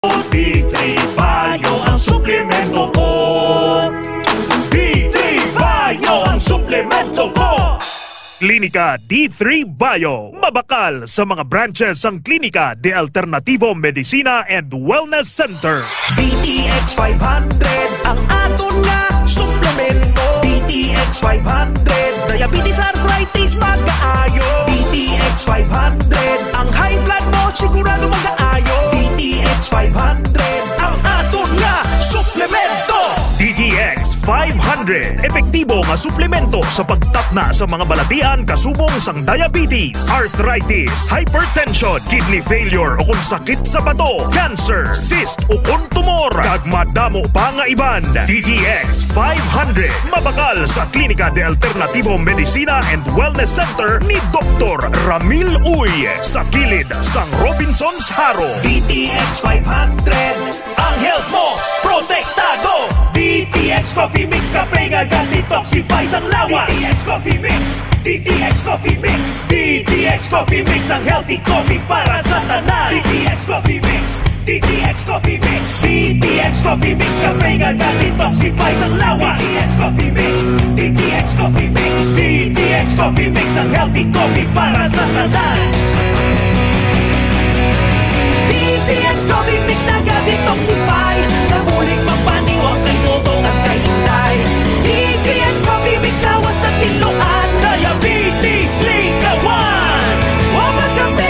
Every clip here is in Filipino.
D3 Bio ang suplemento ko. D3 Bio ang suplemento ko. Klinika D3 Bio. Mabakal sa mga branches ang Klinika de Alternativo Medicina and Wellness Center. DTX 500 ang aton nga suplemento. DTX 500 diabetes, arthritis, magkaayo. DTX 500 ang high blood mo sigurado magkaayo. DTX 500 ang aton nga suplemento. DTX 500. Epektibo nga suplemento sa pagtapna sa mga balatian kasubong sang diabetes, arthritis, hypertension, kidney failure o kung sakit sa bato, cancer, cyst o kung tumor, kag madamo pa nga iban. DTX 500. Mabakal sa Klinika de Alternativo Medicina and Wellness Center ni Dr. Ramil Uy sa kilid sang Robinson's Haro. DTX 500 ang health mo protektado. DTX Coffee Mix kape nga detoxify sang lawas. DTX Coffee Mix, DTX Coffee Mix, DTX Coffee Mix ang healthy coffee para sa tanan. DTX Coffee Mix, DTX Coffee Mix, DTX Coffee Mix kape nga detoxify sang lawas. DTX Coffee Mix, DTX Coffee Mix, DTX Coffee Mix ang healthy coffee para sa tanan. DTX Coffee Mix nag-detoxify, namuling mapaniwang kay dodong at kay hinday. DTX Coffee Mix lawas na tiluan, diabetes ligawan. O magkape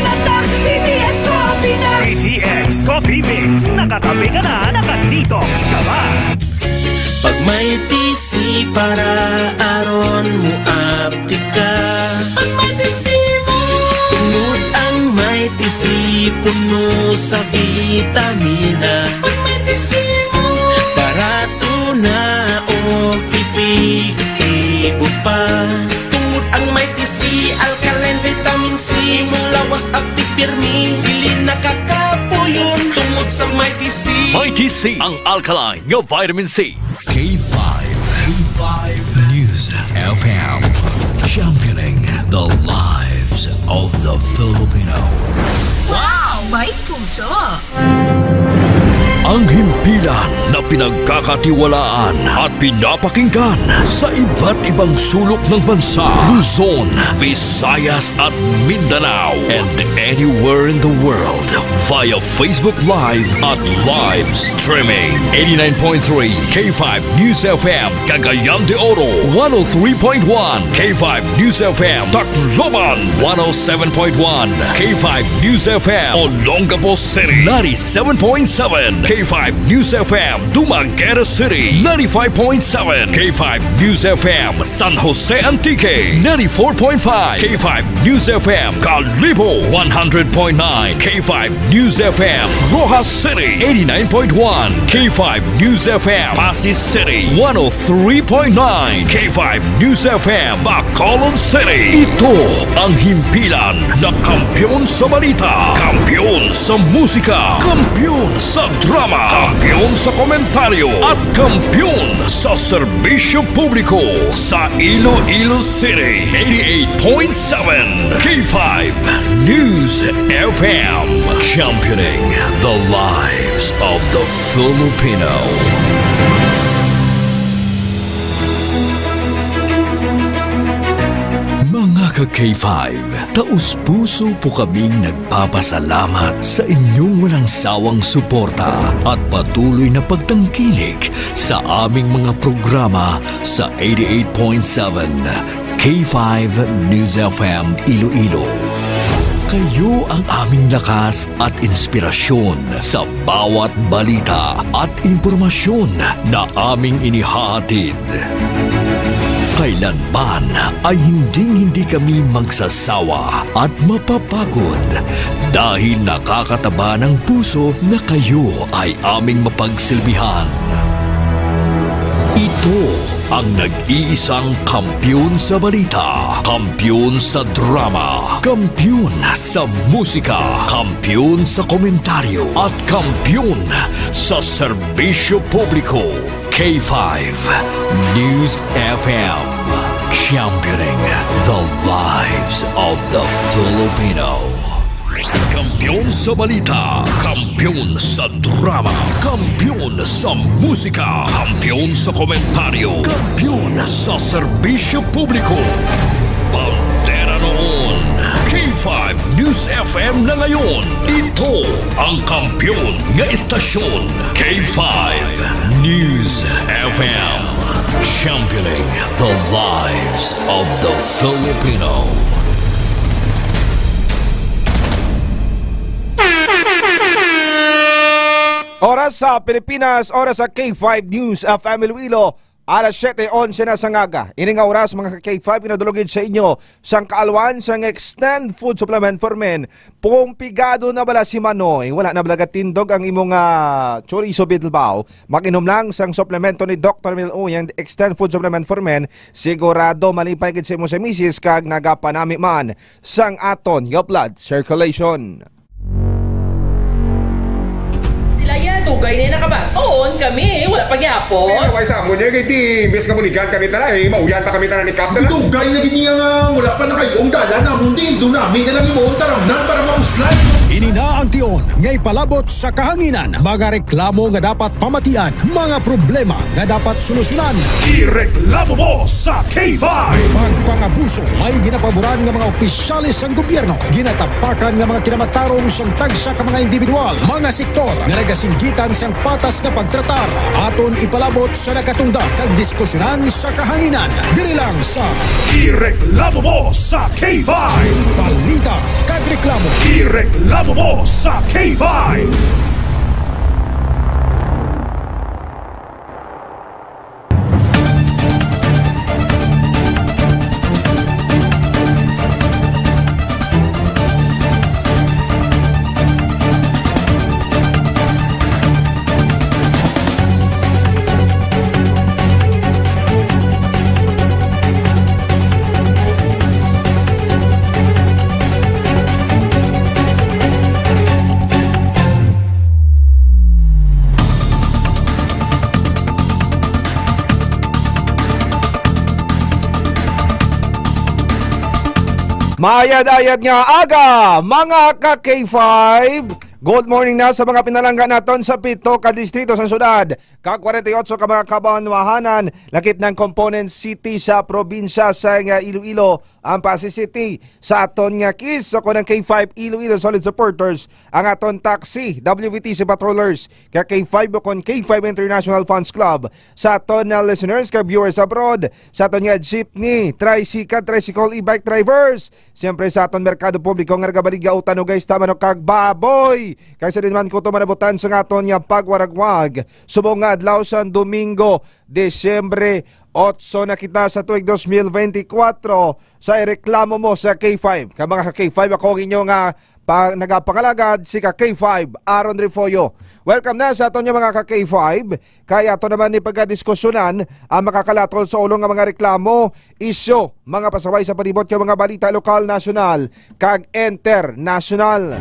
na ta, DTX Coffee na. DTX Coffee Mix. Nakatabi ka na, nakadetox ka ba? Pag may TC para aron mo apti ka. Pag may TC mo, tungod ang may TC puno sa vitamina. Pag may TC mo, barato na o epektibo pa. Tungod ang may TC, alkaline, vitamin C, mulawas apti pirmi, dili nakakapuyon. Tungod sa may TC, Mighty C ang alkaline nga vitamin C. K5 News FM, championing the lives of the Filipino. Wow! May puso! Ang himpilan na pinagkakatiwalaan at pinapakinggan sa iba't ibang sulok ng bansa, Luzon, Visayas at Mindanao, and anywhere in the world via Facebook Live at live streaming. 89.3 K5 News FM, Cagayan de Oro, 103.1 K5 News FM, Tacloban, 107.1 K5 News FM, Olongapo City, 97.7 K5 News FM, Dumaguete City, 95.7 K5 News FM, San Jose Antique, 94.5 K5 News FM, Calibo, 100.9 K5 News FM, Rojas City, 89.1 K5 News FM, Pasig City, 103.9 K5 News FM, Bacolod City. Ito ang himpilan na kampiyon sa balita, kampiyon sa musika, kampiyon sa drama, kampiyon sa komentaryo at kampiyon sa serbisyo publiko sa Iloilo City. 88.7 K5 News FM, championing the lives of the Filipino. Ka-K5, taus-puso po kaming nagpapasalamat sa inyong walang sawang suporta at patuloy na pagtangkilik sa aming mga programa sa 88.7 K5 News FM Iloilo. Kayo ang aming lakas at inspirasyon sa bawat balita at impormasyon na aming inihahatid. Kailanman ay hindi kami magsasawa at mapapagod dahil nakakataba ng puso na kayo ay aming mapagsilbihan. Ito ang nag-iisang kampiyon sa balita, kampiyon sa drama, kampiyon sa musika, kampiyon sa komentaryo at kampiyon sa serbisyo publiko. K5 News FM, championing the lives of the Filipino. Kampiyon sa balita, kampiyon sa drama, kampiyon sa musika, kampiyon sa komentaryo, kampiyon sa serbisyo publiko. Pantera noon, K5 News FM na ngayon. Ito ang kampiyon nga istasyon, K5 News FM. Championing the lives of the Filipino. Oras sa Pilipinas, oras sa K5 News FM Iloilo. Alas 7:11 na sa ngaga. Ining oras mga K5 pinadulogid sa inyo sang kaalwan sang Extend Food Supplement for Men. Pumpigado na bala si Manoy. Wala na balaga tindog ang imong chorizo Bilbao. Mag-inom lang sang suplemento ni Dr. Mil Uyang Extend Food Supplement for Men. Sigurado malipay gid sa imo sa misis kag nagapanami man sang aton your blood circulation. Tugay na nakabaton kami, wala pagyapon. Pero kay sa mo niya, kay di, imbes kamunikan kami tala eh, mauyan pa kami tala ni Captain. Tugay na giniya nga, wala pa na kayong dala na mundi, doon namin na lang yung taramnan para mauslan. Ini na ang tion, ngay palabot sa kahanginan, mga reklamo nga dapat pamatian, mga problema nga dapat solusyonan. Ireklamo mo sa K5! Pagpangabuso, may ginapaboran nga mga opisyalis ng gobyerno, ginatapakan nga mga kinamatarong sang tagsa ka mga individual, mga sektor nga nagasinggitan sang patas nga pagtratar. Aton ipalabot sa nakatungda kag diskusyonan sa kahanginan. Diri lang sa Ireklamo mo sa K5! Balita kag reklamo. Ireklamo mo sa K5! Mayad-ayad nga aga, mga ka-K5. Good morning na sa mga pinalangga naton sa 7 ka distrito sa syudad. Ka-48 ka mga kabanwahanan, lakip ng component city sa probinsya sa Iloilo, ang Pasig City. Sa aton nga KIS, ako ng K5 Iloilo Solid Supporters, ang aton taxi, WVTC Patrollers, K5 o kon K5 International Funds Club. Sa aton na listeners, ka-viewers abroad, sa aton nga jeepney, tricycle, e-bike drivers. Siyempre sa aton merkado publiko nga nagabaliga utano guys, tama no kagbaboy. Kaysa din man ko ito manabutan sa aton nga pagwaragwag. Subong nga adlaw sa Domingo, Desyembre 8 na kita sa tuig 2024 sa ireklamo mo sa K5. Ka mga K5, ako inyo nga nagapangalagad si K5 Aaron Rifoyo. Welcome na sa aton nga mga K5. Kaya ato naman ni pagdiskusyonan ang makakalatol sa ulong nga mga reklamo, isyo, mga pasaway sa palibot nga mga balita lokal, nasyonal, kag international.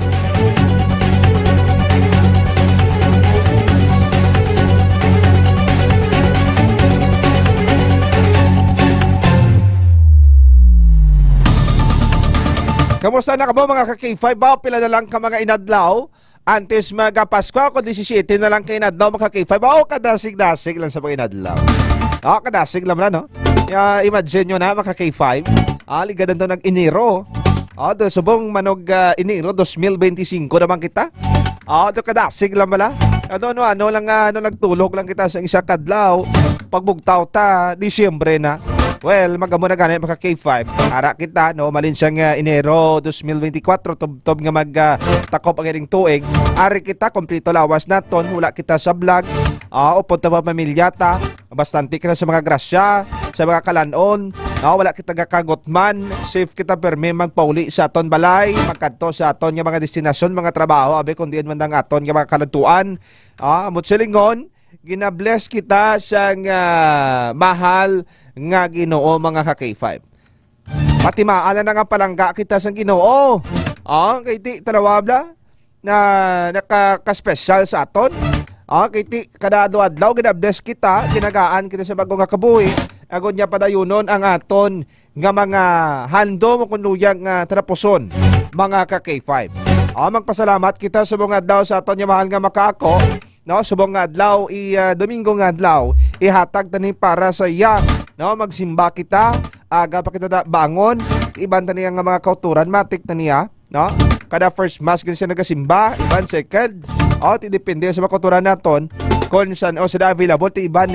Kamusta na ka ba mga ka-K5? Ba, pila na lang ka mga inadlaw? Antes mag-Pasko ako, 17 na lang kayo inadlaw mga ka-K5. O, kadasig-dasig lang sa mga inadlaw. O, kadasig lang na, no? Imagine nyo na mga ka-K5. Ligadan to nag-Enero. O, do subong manog Enero 2025 naman kita. O, do kadasig lang bala. Ano lang nagtulog lang kita sa isang kadlaw. Pagbugtaw ta, Disyembre na. Well, magamo na ganit mga K5. Ara kita, no, malin siyang Enero 2024, tub nga magtakop ang iring tuig. Ari kita, kompleto lawas naton, wala kita sa vlog. Upon ta pa pamilyata, bastante kita sa mga grasya, sa mga kalanon. Wala kita gakagot man, safe kita permi magpauli sa aton balay, magkadto sa aton nga mga destinasyon, mga trabaho, abe kundi man dang aton nga mga kalantuan. Amot silingon, ginabless kita sa mahal nga Ginoo mga ka-K5. Pati maala na nga palangga kita sa Ginoo. Kay ti tarawabla na nakaka-special sa aton. Kay ti kada adlaw ginabless kita, ginagaan kita sa bagong nga kabuhi. Agon niya padayunon ang aton nga mga handom o kunuyang tarapuson mga ka-K5. Magpasalamat kita subong adlaw sa aton nga mahal nga makaako. No, subong nga adlaw Domingo nga adlaw ihatag tani para sa iya. No, magsimba kita, aga pa kita bangon, iban tani nga mga kauturan matik taniya, no? Kada first mass gani siya nagasimba, iban second. Ti depende sa mga kauturan naton kung saan sila available ti iban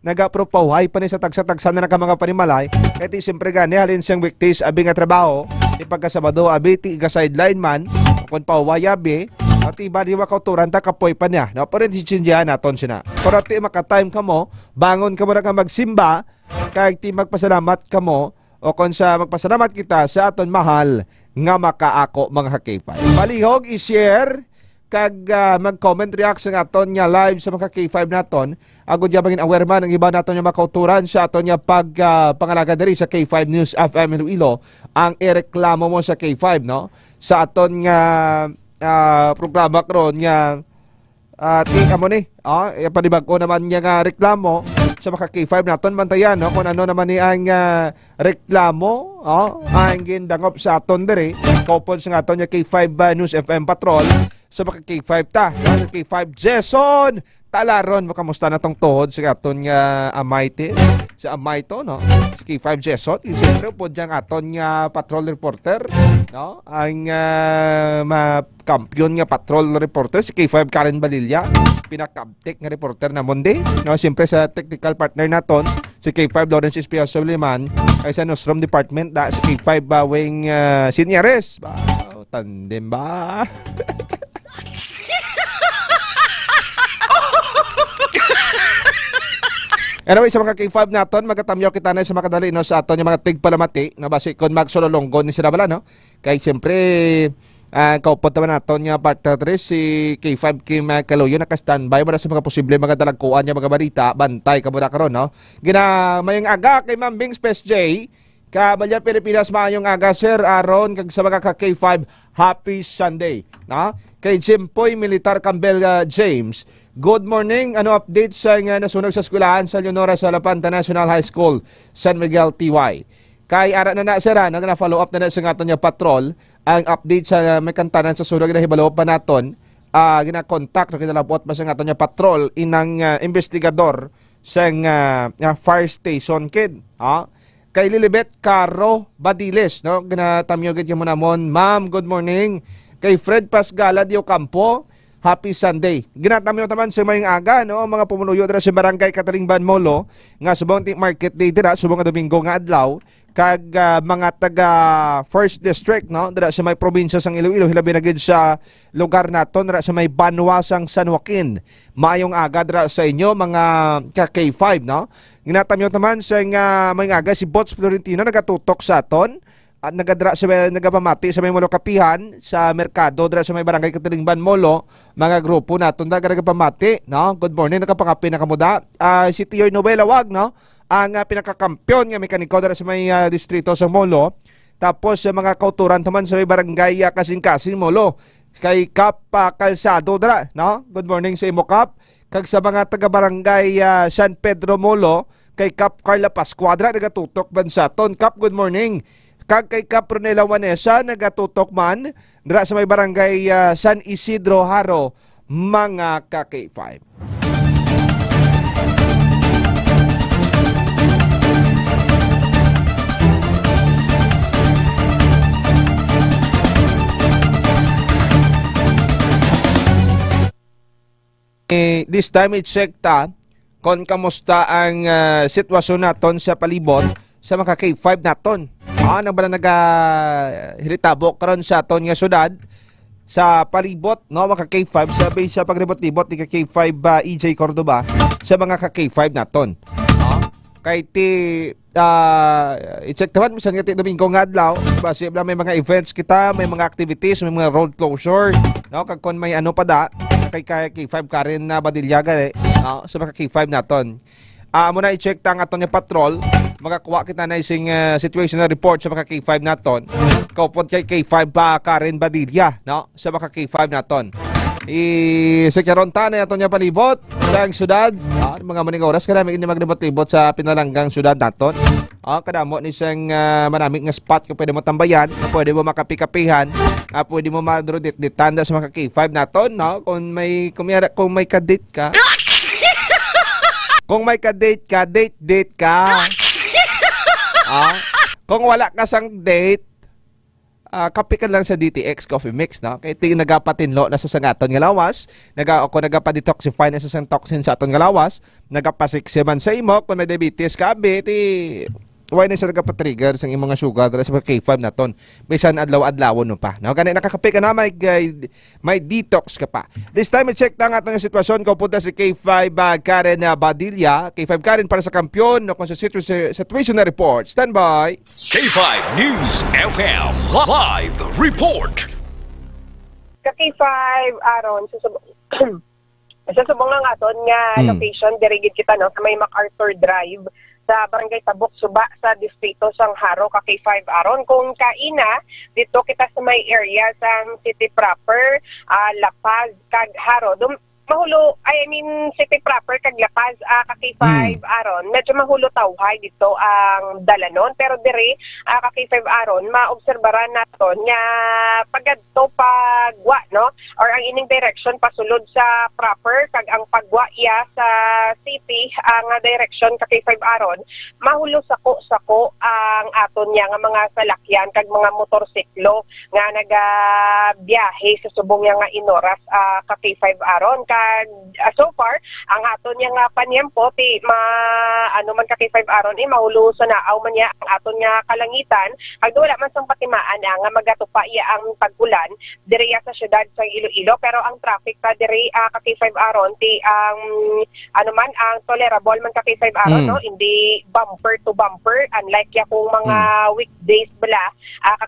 nagapropahay pa ni sa tagsa-tagsa na mga panimalay. Kaya ti siyempre gani halin siyang weekdays abi nga trabaho, ti pagkasabado abi ti iga sideline man, kung pauway abi. At iba di makauturan ta kapoy pa niya. No, pero hindi sindihan naton siya na. Pero ti makatime ka mo, bangon ka mo na ka magsimba, kaya ti magpasalamat ka mo, o kung sa magpasalamat kita sa aton mahal nga makaako mga K5. Palihog i-share kag mag-comment react sa aton nga live sa mga K5 naton. Agud ya bangin aware man ang iba naton nga makauturan sa aton nga pangalaga diri sa K5 News FM Iloilo ang ireklamo mo sa K5, no? Sa aton nga programa karon nga amo ni panibag ko naman niya nga reklamo sa mga K5 naton bantayan, no? Kung ano naman ni ang reklamo ang gindangop sa aton diri kopod sa aton nga K5 News FM Patrol sa mga K5 ta, K5 Jason talaron makamusta na tong tuhod sa aton nga Amayte sa Amayto, no? Sa K5 Jason siyempre po dyan aton nga patrol reporter, no? Ang kampiyon nga patrol reporter si K5 Karen Balilla, pinakabtek nga reporter na Monday, no? Siyempre sa technical partner naton si K5 Lawrence Espia Suliman ay sa Newsroom Department da si K5 Bawing Seniores ba tandem ba. Anyway, sa mga K5 naton, magatamyaw kita na sa makadali no, sa aton yung mga tigpalamati na basi kung magsulolonggon ni sila bala, no? Kaya siyempre, kaupot naman naton yung partner 3, si K5 Kim Kaluyo, naka-standby, para sa mga posible mga dalagkuan niya mga balita, bantay ka muna karon, no? Mayang aga kay Ma'am Bing Space J, Kabalya Pilipinas, maayong aga, Sir Aaron, kag sa mga ka-K5, Happy Sunday, no? Kay Jimpoy Militar Campbell James, good morning. Ano update sa nasunog sa eskwelahan sa Leonora Salapanta National High School, San Miguel, TY? Kay ara na sir, na-follow up na sa aton niya patrol, ang update sa may kantanan sa sunog na hibalo pa naton, gina-contact na kinalapot pa sa aton niya patrol, inang investigador sa fire station kid. Kay Lilibet Caro Badiles, no? Ginatamyogit yung munamon, ma'am, good morning. Kay Fred Pasgala Dio Campo, Happy Sunday. Ginatamyo naman sa mayong aga, no? Mga pumunuyo dira sa Barangay Catalingban Molo, nga subong market day dira, subong nga Domingo nga adlaw, kag mga taga First District, no? Dira sa may probinsya sang Iloilo, hilabi na gid sa lugar naton, dira sa may Banwasang San Joaquin. Maayong aga dira sa inyo, mga K5, no? Ginatamyo naman sa mayong aga si Bots Florentino nagatutok sa aton. At nagapamati sa may Molo Kapihan sa merkado dira sa may Barangay Catalingban Molo, mga grupo naton nagapamati, no? Good morning, nakapangapi na kamuda. Si Tioy Novela Wag, no? Ang pinakakampiyon nga mekaniko dira sa may distrito sa Molo. Tapos sa mga kauturan naman sa may Barangay Kasing-Kasing Molo. Kay Kap Kalsado dira, no? Good morning sa imo Kap. Kag sa mga taga Barangay San Pedro Molo, kay Kap Carla Pascuadra nagatutok bansaton. Kap, good morning. Kag kay Capronela Wanesa nagatutok man dira sa may Barangay San Isidro Haro, mga ka-K5. This time i-check ta kung kamusta ang sitwasyon naton sa palibot sa mga K5 naton. Nabala nagahilitabok karon sa aton nga syudad sa palibot, no, mga K5 sa base sa pagribot-libot ni K5 EJ Cordoba sa mga K5 naton. Kay ti i-check naman bisan nga ti Domingo nga adlaw, base may mga events kita, may mga activities, may mga road closure, no, kag kon may ano pa da kay K5 Karen na Badilyaga no, sa mga K5 naton. Muna i-check ta ang aton nga patrol, magakuha kita na ising situational report sa mga K5 naton. Kaupod kay K5 Karen Badilla, no, sa mga K5 naton. Sekyaron ta na aton nga palibot sa syudad, mga maning oras kada may maglibot-libot sa pinalanggang syudad naton. Kadamo ni siyang maraming nga spot kung pwede mo tambayan, pwede mo makapi-kapihan, pwede mo madrodit-ditanda sa mga K5 naton, no? Kung may ka-date ka. Kung may ka-date ka, date ka. Kung wala ka sang date, kape ka lang sa DTX Coffee Mix, no? Kaya iti nagapatinlo na sa sangaton nga lawas, nagapa-detoxify na sa sang toxin sa aton nga lawas, nagapasiksiman sa imo, kung may diabetes ka, iti why na siya nagapa-trigger sa imong sugar dahil sa K5 na ton. Bisan adlaw-adlaw no pa. No, ganay nakakape ka na, may detox ka pa. This time, i-check na nga itong sitwasyon ko. Punta si K5 Karen Badilla. K5 Karen para sa kampyon no, kung sa situation na report. Stand by. K5 News FM Live Report. K5 Aaron, susubong lang aton nga location, dirigid kita no, sa may MacArthur Drive sa Barangay Tabok, Suba, sa Distrito Sangharo, K5 Aron. Kung kaina, dito kita sa may area sa city proper, La Paz, Haro. City proper, Lacaz, K5 Aron. Medyo mahulo tawhay dito ang dalanon. Pero dire, K5 Aron, maobserbaran naton nga pagadto pagwa, no? Or ang ining direction pasulod sa proper, kag ang pagwa iya sa city, ang direction K5 Aron, mahulo sako ang aton niya nga mga salakyan, kag mga motorsiklo nga nagabiyahe sa subong niya nga inoras K5 Aron. So far, ang aton niya nga panyempo, man K5 Aron, mahulo sa naaw man niya ang aton nga kalangitan, kag wala man sang patimaan nga magatupa iya ang pag-ulan diri sa syudad sa Iloilo, pero ang traffic pa diri K5 Aron ang ang tolerable man K5 Aron, no? Hindi bumper to bumper, unlike ya kung mga weekdays bala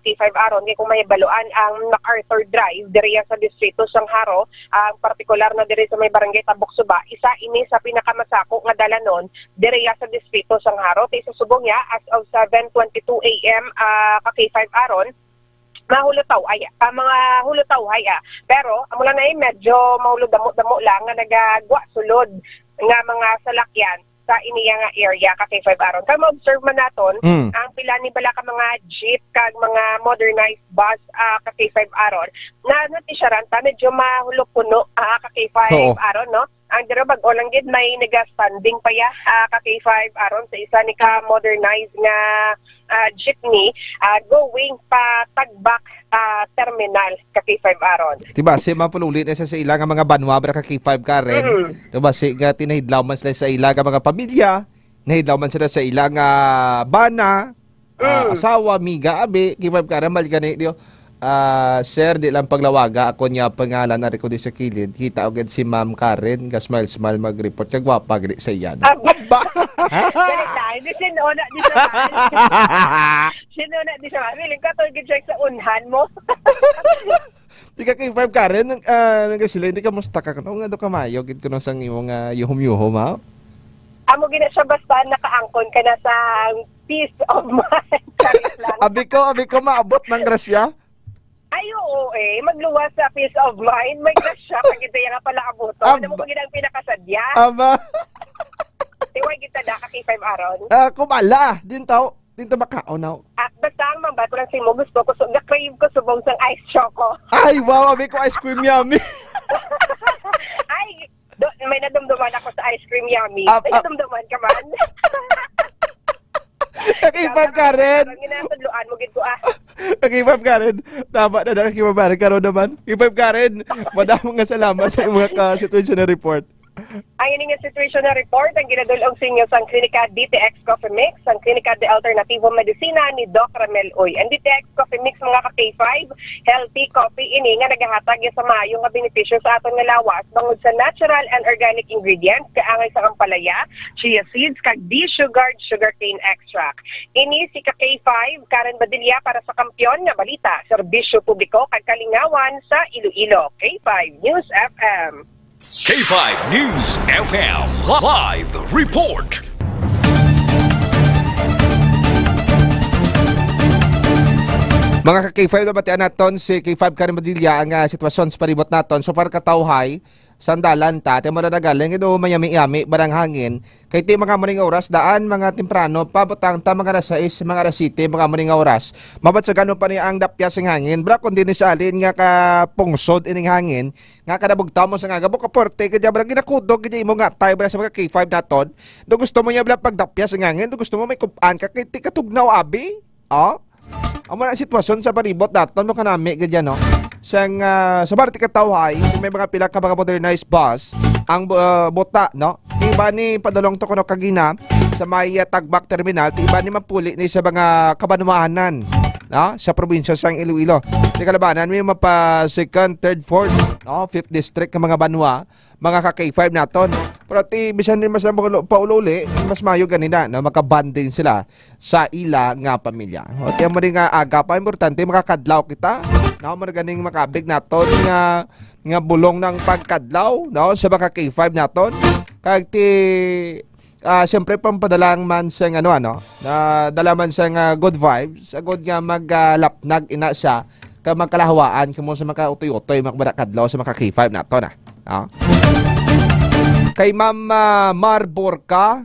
K5 Aron, kay kung may baluan ang MacArthur Drive diri sa Distrito Sangharo, ang partikular na diri sa may Barangay Tabok, Suba, isa ini sa pinakamasako nga dalanon diri sa Distrito Sangharo. Tay sa subong ya as of 7:22 AM K5 Aron, mga hulutaw pero amula na medyo mahulog damo lang nga nagagwa sulod nga mga salakyan sa iniya nga area K5 Aron. Kaya ma-observe man naton ang pila ni bala ka mga jeep kag mga modernized bus K5 Aron na natisyaran ta medyo mahulog puno K5 Aron, no? Ang dira bag-o lang gid may nega-standing pa ya K5 Aron sa isa ni ka modernized nga jeepney going pa Tagbak terminal K5 Aron. Diba si mapululit na sa ila nga mga banwa bra K5 Karen. Diba si nga tinahidlaw man sila sa ila nga mga pamilya, nahidlaw man sila sa ila nga bana, asawa, miga, abi, K5 Karen maligani dio. Sir, di lang paglawaga ako niya pangalan na ko di sa kilid. Kita agad si Ma'am Karen, smile mag-report. Kaya gwapa gani sa iyan. Aba! Galit na, hindi sinuna di sa sinuna di sa feeling ka to check sa unhan mo. Di ka K5 Karen, sila, hindi ka musta ka. Kung nga do kamayo, gid ko na sang imong yuhum-yuhum, ha? Amo gina siya basta nakaangkon ka na sa peace of mind. Abi ko maabot ng grasya? Ay, oo magluwas sa peace of mind. May grasya, pag ito yung pala abuto. Ano mo pag ang pinakasadya? Aba. Tiwag kita da K5 Aron. Kumala, din tao makaon now. Basta ang mambato lang si mo, gusto ko, na-crave ko subong sang ice choco. Ay, wow, abi ko ice cream yummy. Ay, may nadumduman ako sa ice cream yummy. May nadumduman ka man. K5 Karen. Ginasudluan mo gid ko K5 Karen. Tama na K5 Karen. Karon naman. K5 Karen. Madamong nga salamat sa mga situation na report. Ayon nga situation na report ang ginadulog sa inyo sa Klinika DTX Coffee Mix, ang Klinika de Alternativo Medicina ni Doc Ramel Uy. Ang DTX Coffee Mix mga K5, healthy coffee ini nga nagahatag sa maayo nga benepisyo sa aton nga lawas bangod sa natural and organic ingredients kaangay sa ampalaya, chia seeds kag de-sugared sugarcane extract. Ini si K5 Karen Badilla para sa Kampyon nga balita, serbisyo publiko kag kalingawan sa Iloilo. K5 News FM. K5 News FM Live Report. Mga K5 na batian naton si K5 Karen Badilla ang sitwasyon sa palibot naton. So para katawhay, sandalan ta, ti mo na nagaling, ito mayami-yami, barang hangin, kay ti mga maning oras, daan mga temprano, pabutang ta mga alas 6, mga alas 7, mga maning oras, mabat sa gano'n pa niya ang dapyas ng hangin, bra kundi ni salin nga ka pungsod ining hangin, nga kadabugta mo sa nga gabo kaporte, kaya bra ginakudog, kaya mo nga tayo bra sa mga K5 naton, do gusto mo niya bra pagdapyas ng hangin, do gusto mo may kupan ka, kay ti katugnaw abi, Amo na sitwasyon sa paribot daton mo kanami gadyan no. Sang sa barti katawhay may mga pila ka mga modernized bus ang bota no. Iba ni padulong to kuno kagina sa may Tagbak terminal, iba ni mapuli ni sa mga kabanwahanan no sa probinsya sang Iloilo. Di kalabanan may mapa second, third, fourth, no, 5th district ng mga banwa, mga ka K5 naton. Pero ti bisan din mas paululi, mas mayo ganina na makabanding sila sa ila nga pamilya. O ti mo rin nga aga pa importante makakadlaw kita. No, mo ganing makabig naton nga bulong ng pagkadlaw no sa mga K5 naton. Kag ti siyempre pampadala man sa ano na dala man sa good vibes, agod nga maglapnag ina siya ka magkalahawaan kamo sa mga utoy-utoy makabadakadlaw sa mga K5 naton Kay Ma'am Mar Borca,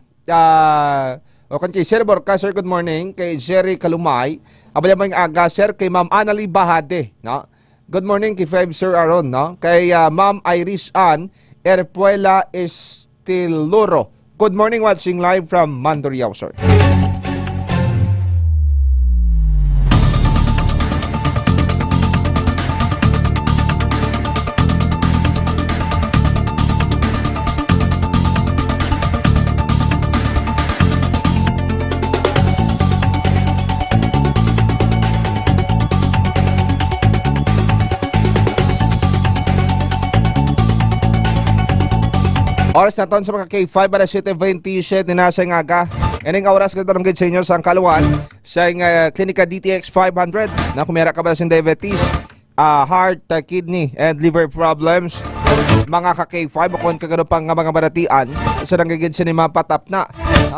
o kay Sir Borca, sir, good morning. Kay Jerry Kalumay, abala mo yung aga, sir. Kay Ma'am Annalie Bahade, no? Good morning kay 5 Sir Aaron, no? Kay Ma'am Iris Ann Erpuela Estiluro. Good morning, watching live from Mandurriao, sir. Oras na ton sa mga K5 para 7:27 na nasa nga. Ining oras ka tanong sa inyo sa Angkaluan sa Klinika DTX 500 na kumera ka ba sa diabetes, heart, kidney, and liver problems. Mga ka K5 kung kagano pang mga baratian sa nanggigid sa ni mapatap na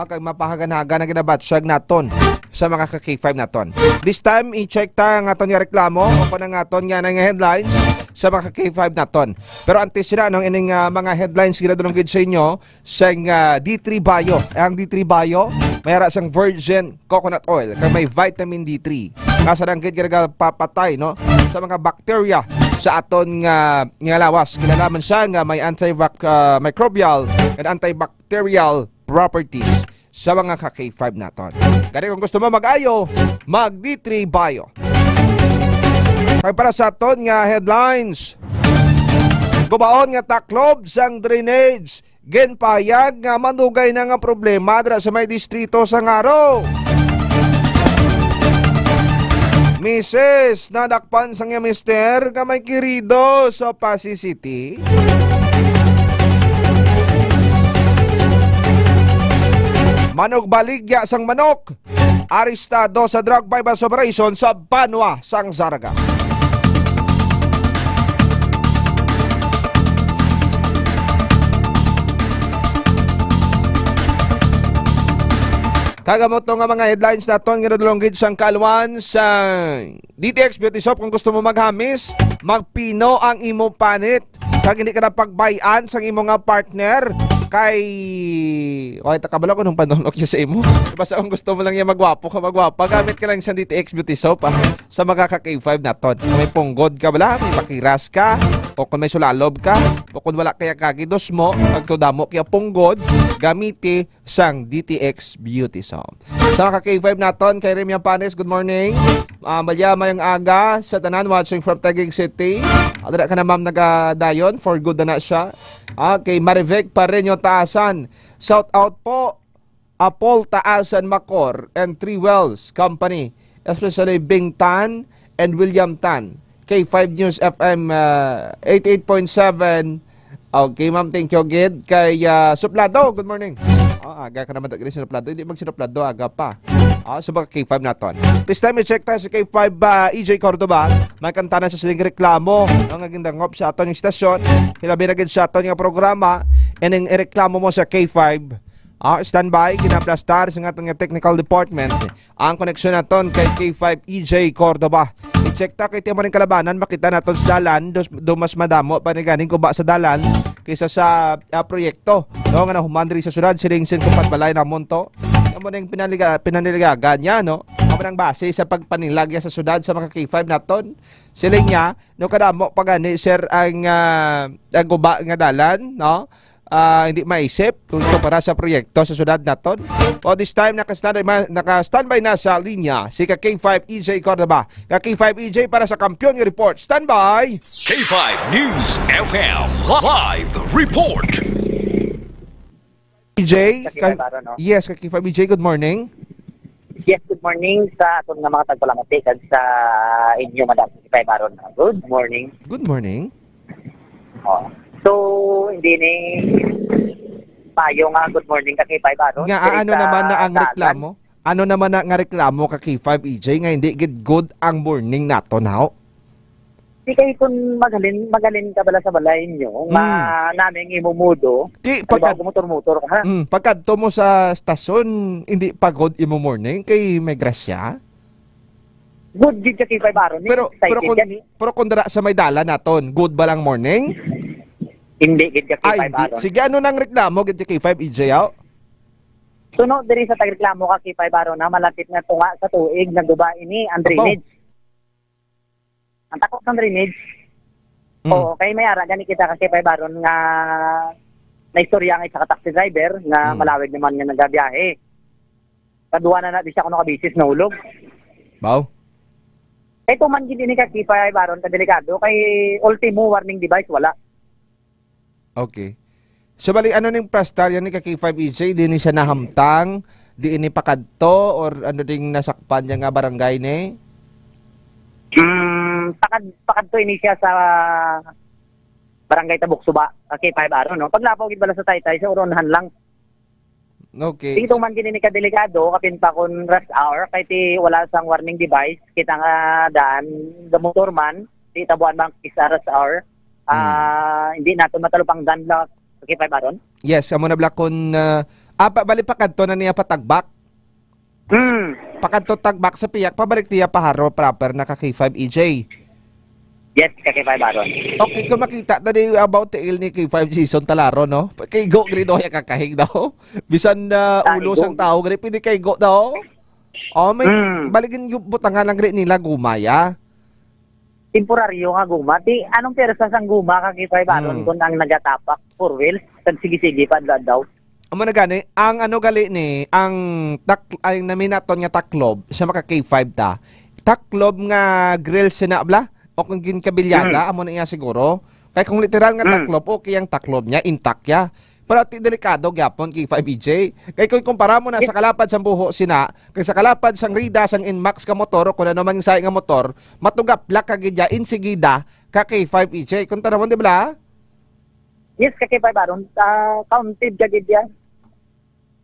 kag mapahagan-hagan na ginabatsyag naton sa mga ka K5 naton. This time i-check ta nga aton nga reklamo o pa nga aton nga nga headlines sa mga K5 naton. Pero antes sila nung ining mga headlines ginadulong gid sa inyo sa D3 Bio. Ang D3 Bio mayara sang virgin coconut oil kag may vitamin D3. Kasarang gid papatay no sa mga bacteria sa aton nga lawas. Kilala man siya nga may antimicrobial and antibacterial properties sa mga K5 naton. Kaya kung gusto mo mag-ayo, mag D3 Bio. Kaya para sa aton nga headlines, gubaon nga taklob sang drainage, genpayag nga manugay na nga problema dira sa may distrito sa Ngaro. Mrs. nadakpan sang nga mister nga may kirido sa Pasig City. Manok baligya sang manok, arestado sa drug bypass operation sa Banwa, sang Zaraga. Kagamot nga mga headlines naton nga nadulonggid sang Kaluan sa DTX Beauty Shop. Kung gusto mo maghamis, magpino ang imo panit. Kag hindi ka na pagbayan sang imo nga partner kay takabalo ko nung panunok niya sa imo. Basta kung gusto mo lang niya magwapo ka, magwapa, gamit ka lang sa DTX Beauty Soap sa mga K5 naton. Kung may punggod ka bala, may makiras ka, o kung may sulalob ka, o kung wala kaya kagidos mo, pagtudamo kaya punggod, gamiti sang DTX Beauty Soap. Sa mga K5 naton, kay Remy Panes, good morning. Malyama yung aga sa tanan watching from Taguig City. Adara ka na ma'am nagadayon, for good na siya. Kay Marivec Pareño Taasan, shout out po Apol Taasan Macor and Three Wells Company, especially Bing Tan and William Tan. K5 News FM 88.7. Okay ma'am, thank you again. Kay Suplado, good morning. Aga ka naman tagali sinuplado, hindi magsinuplado, aga pa. Sa mga K5 naton. This time i-check tayo sa K5 EJ Cordoba. May kantanan sa siling reklamo ang naging dangop sa aton yung stasyon. Hilabi na gid sa aton yung programa. And ang ireklamo mo sa K5, standby, kinaplastar sa aton nga technical department. Ang koneksyon naton kay K5 EJ Cordoba. I-check ta kay timo ring kalabanan, makita naton sa dalan, do mas madamo paniganing kuba sa dalan. kaysa sa proyekto. No, nga humandri sa syudad siling sin kupat balay na monto. Amo nang pinaniligagan niya, no? Amo nang base sa pagpanilagya sa syudad sa mga K5 naton. Siling niya no kadamo pagani sir ang guba nga dalan, no? Hindi maisip kung para sa proyekto sa syudad naton. O this time naka-standby na sa linya si K5 EJ Cordova. K5 EJ para sa Kampiyon Report. Standby! K5 News FM Live Report. EJ? Yes, K5 EJ, good morning. Yes, good morning sa atong nga mga tagpalamati kag sa inyo Madam K5 Aron. Good morning. Good morning. So, hindi ni payo nga good morning ka K5 Aron. Nga ano naman na ang reklamo? Ano naman na nga reklamo ka K5 EJ nga hindi gid good ang morning nato now? Di kayo kung magalin ka bala sa balay nyo, naming imumudo, pagka motor-motor ka ha? Pagkadto mo sa stasyon, hindi pagod imo morning, kay may grasya? Good gid ka K5 Aron. Pero kung dara sa may dala naton, good ba lang morning? Hindi gid ka K5 Aron. Sige, ano nang reklamo gid ka K5 EJ yaw? Suno diri sa tagreklamo ka K5 Aron na malapit na tunga sa tuig na guba ini ang drainage. Ang takot ng drainage. Oo, kay may ara gani kita kasi K5 Aron nga na istorya nga sa taxi driver nga malawig naman nga nagabiyahe. Kaduwa na di siya kuno ka bisis na ulog. Bao. Kay tuman gid ni ka K5 Aron ka delikado kay ultimo warning device wala. Okay. So bali ano ning prastarya ni K5 EJ, di ni siya nahamtang, di ini pakadto or ano ding nasakpan niya nga barangay ni? Pakadto ini siya sa barangay Tabuksuba, K5 Aron, no? Paglapaw gid bala sa Taytay sa uronhan lang. Okay. Dito man gini ni ka delikado kapin pa kun rush hour kay ti wala sang warning device kita nga daan the motor man ti tabuan bang isa rush hour. Hindi nato matalupang danlock K5 Aron. Yes, amo na blakon bali pakadto na niya patagbak. Pakadto tagbak sa piyak pabalik tiya paharo proper na ka K5 EJ. Yes, ka K5 Aron. Okay, kung makita tadi about the il ni K5 Jason Talaro, no? Kay go grido ya kakahig daw. Bisan ulo sang tao gani pwede kay go daw. May baligin yung butangan lang nila gumaya. Temporaryo nga guma. Di, anong persa sang guma ka K5 Aron kung ang nagatapak 4 wheels, kag sige-sige pa daw. Amo na gani, ang ano gali ni, ang naminaton nga taklob, sa maka K5 ta, taklob nga grill sinabla, o kung ginkabilyada, amo na iya siguro. Kaya kung literal nga taklob, okay ang taklob niya, intact ya. Pero delikado gyapon K5 EJ. Kay kung kumpara mo na sa kalapad sang buho sina, kay sa kalapad sang Rida sang Inmax ka motor kung ano man sa nga motor, matugap la ka gidya insigida ka K5 EJ. Kung tanawon di ba? Yes, ka K5 Aron, counted ka gidya.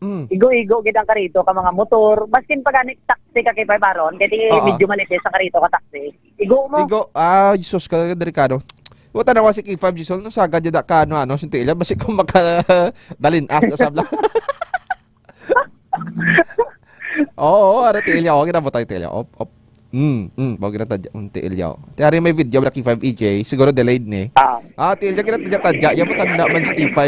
Igo-igo gid ang karito ka mga motor, maskin pagani taxi ka K5 Aron, kay medyo malipis sa karito ka taxi. Igo mo. Jesus ka delikado. Wata na si K5 Jason, sagad yun ka ano, sintiila, basi kung makadalin as na sabla. Oo, ano tiilya, huwag na mo tayo tiilya. Huwag na tiilya. Tiyari may video na K5 EJ, siguro delayed ni. Tiilya kinatadya, yan mo tanda man si K5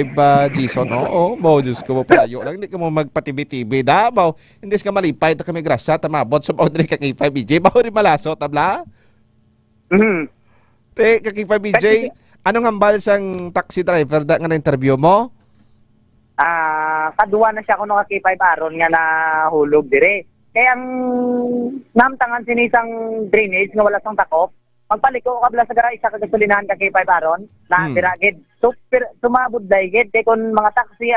Jason. Oo, Diyos ko mo palayo lang, hindi ka mo magpatibi-tibi. Hindi ka malipay, ito kami grasya, tamabot sa boundary ka K5 EJ, baho rin malaso, tabla? K5 EJ, anong hambal sang taxi driver nga na-interview mo? Kaduwa na siya kuno ka K5 Aron nga nahulog dire. Kaya ang namtangan sinisang drainage nga wala sang takop, magpaliko ka bala sa gara isa ka gasolinahan ka K5 Aron, na diragid. Super sumabod daygid kay kun mga taxi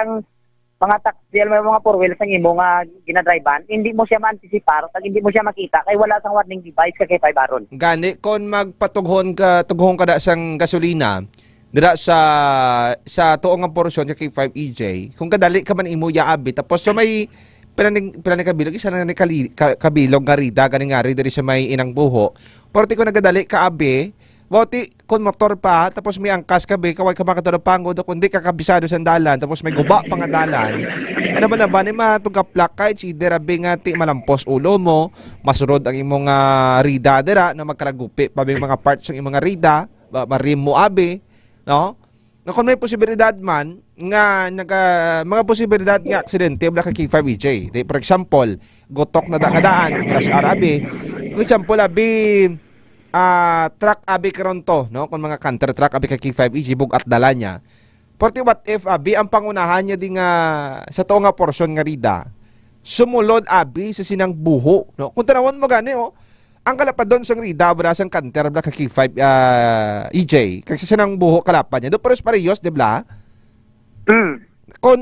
mga 4 wheels ang imo nga ginadrivean, hindi mo siya ma-anticipar, hindi mo siya makita kay wala sang warning device ka K5 Aron. Gani kon magpatughon ka da sang gasolina dira sa tuong nga porsyon ka K5 EJ, kung kadali ka man imo yaabi tapos so may pinani kabilog isa na ni kabilog nga Rida ganing nga diri sa may inang buho. Porti ko nagadali ka abi, boti kon motor pa tapos may angkas ka be kaway ka makatulog pangod kundi ka kabisado sa dalan tapos may guba pa nga dalan. Ano ba ni matugaplak kahit si derabe nga ti malampos ulo mo, masurod ang imong Rida dira na magkalagupi pa mga parts ng imong Rida, marim mo abi, no? na kung may posibilidad man nga mga posibilidad nga aksidente wala ka K5EJ. For example, gotok na daan ras Arabi. For example, truck abi karon to, no? Kung mga counter truck abi ka K5EJ bug at dala niya. Porque what if abi ang pangunahan niya di nga sa to nga portion nga rida. Sumulod abi sa sinang buho, no? Kung tanawon mo gani ang kalapad doon sang rida bra sang kanter bra ka K5 EJ kasi sinang buho kalapad niya do pares parehas di ba? Kon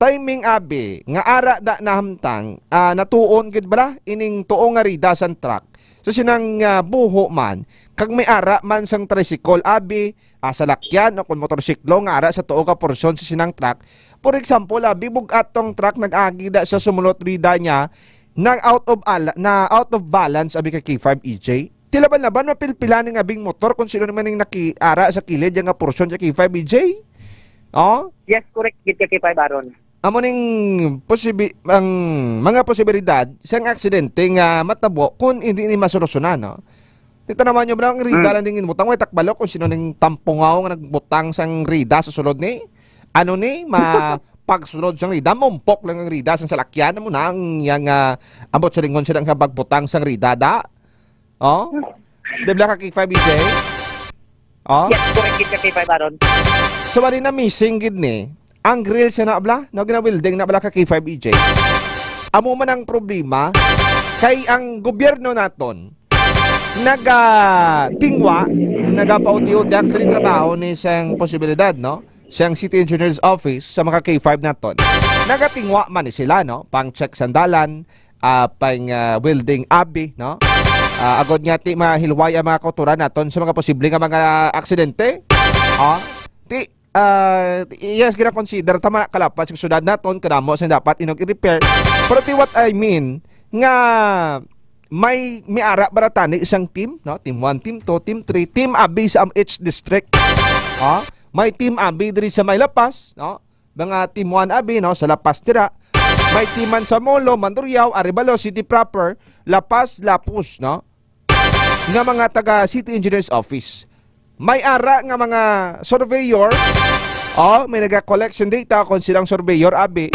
timing abi nga ara da nahamtang natuon gid bra ining tuo nga rida sang truck so sinang buho man kag may ara man sang tricycle abi salakyan o kon motorsiklo nga ara sa tuo ka porsyon sa sinang truck. For example abi bugat tong truck nag-agi da sa sumulot rida niya out of balance abi ka K5EJ. Tilaban-laban mapilpilan ng abing motor kung sino naman yung nakiara sa kilid yung nga porsyon sa K5EJ. Oh? Yes, correct gid ka K5 Aron. Amo ning mga posibilidad sang aksidente nga matabo kung hindi ni masolusyonan, no? Tita naman nyo ba ang rida lang dingin butang way takbalok kung sino ning tampungaw nga nagbutang sang rida sa sulod ni? Ano ni pagsunod sang rida, mumpok lang ang rida sang salakyan mo na ang yang abot sa lingon silang kabagbutang sang rida da. Oh? Debla ka K5EJ? Oh? Yes, correct gid ka K5 Aron. So bali na missing gid ni ang grill sa naabla, no gina-building na bala ka K5EJ. Amo man ang problema kay ang gobyerno naton nagapauti-uti ang trabaho ni isang posibilidad, no? Siyang City Engineer's Office sa mga K5 naton. Nagatingwa man ni sila, no? Pang check sandalan, pang welding abi, no? Agod nga ti mahilway ang mga kauturan naton sa mga posibleng mga aksidente. Yes, gina-consider tama kalapat sa syudad naton kadamo sa dapat inog i-repair. Pero what I mean nga may ara baratani isang team, no? Team 1, Team 2, Team 3, Team abi sa each district. May team abi diri sa may Lapas, no? Mga team 1 abi, no, sa Lapas tira. May team man sa Molo, Mandurriao, Arevalo City proper, Lapas, Lapus, no? Nga mga taga City Engineer's Office. May ara nga mga surveyor, may naga-collection data kung silang surveyor abi.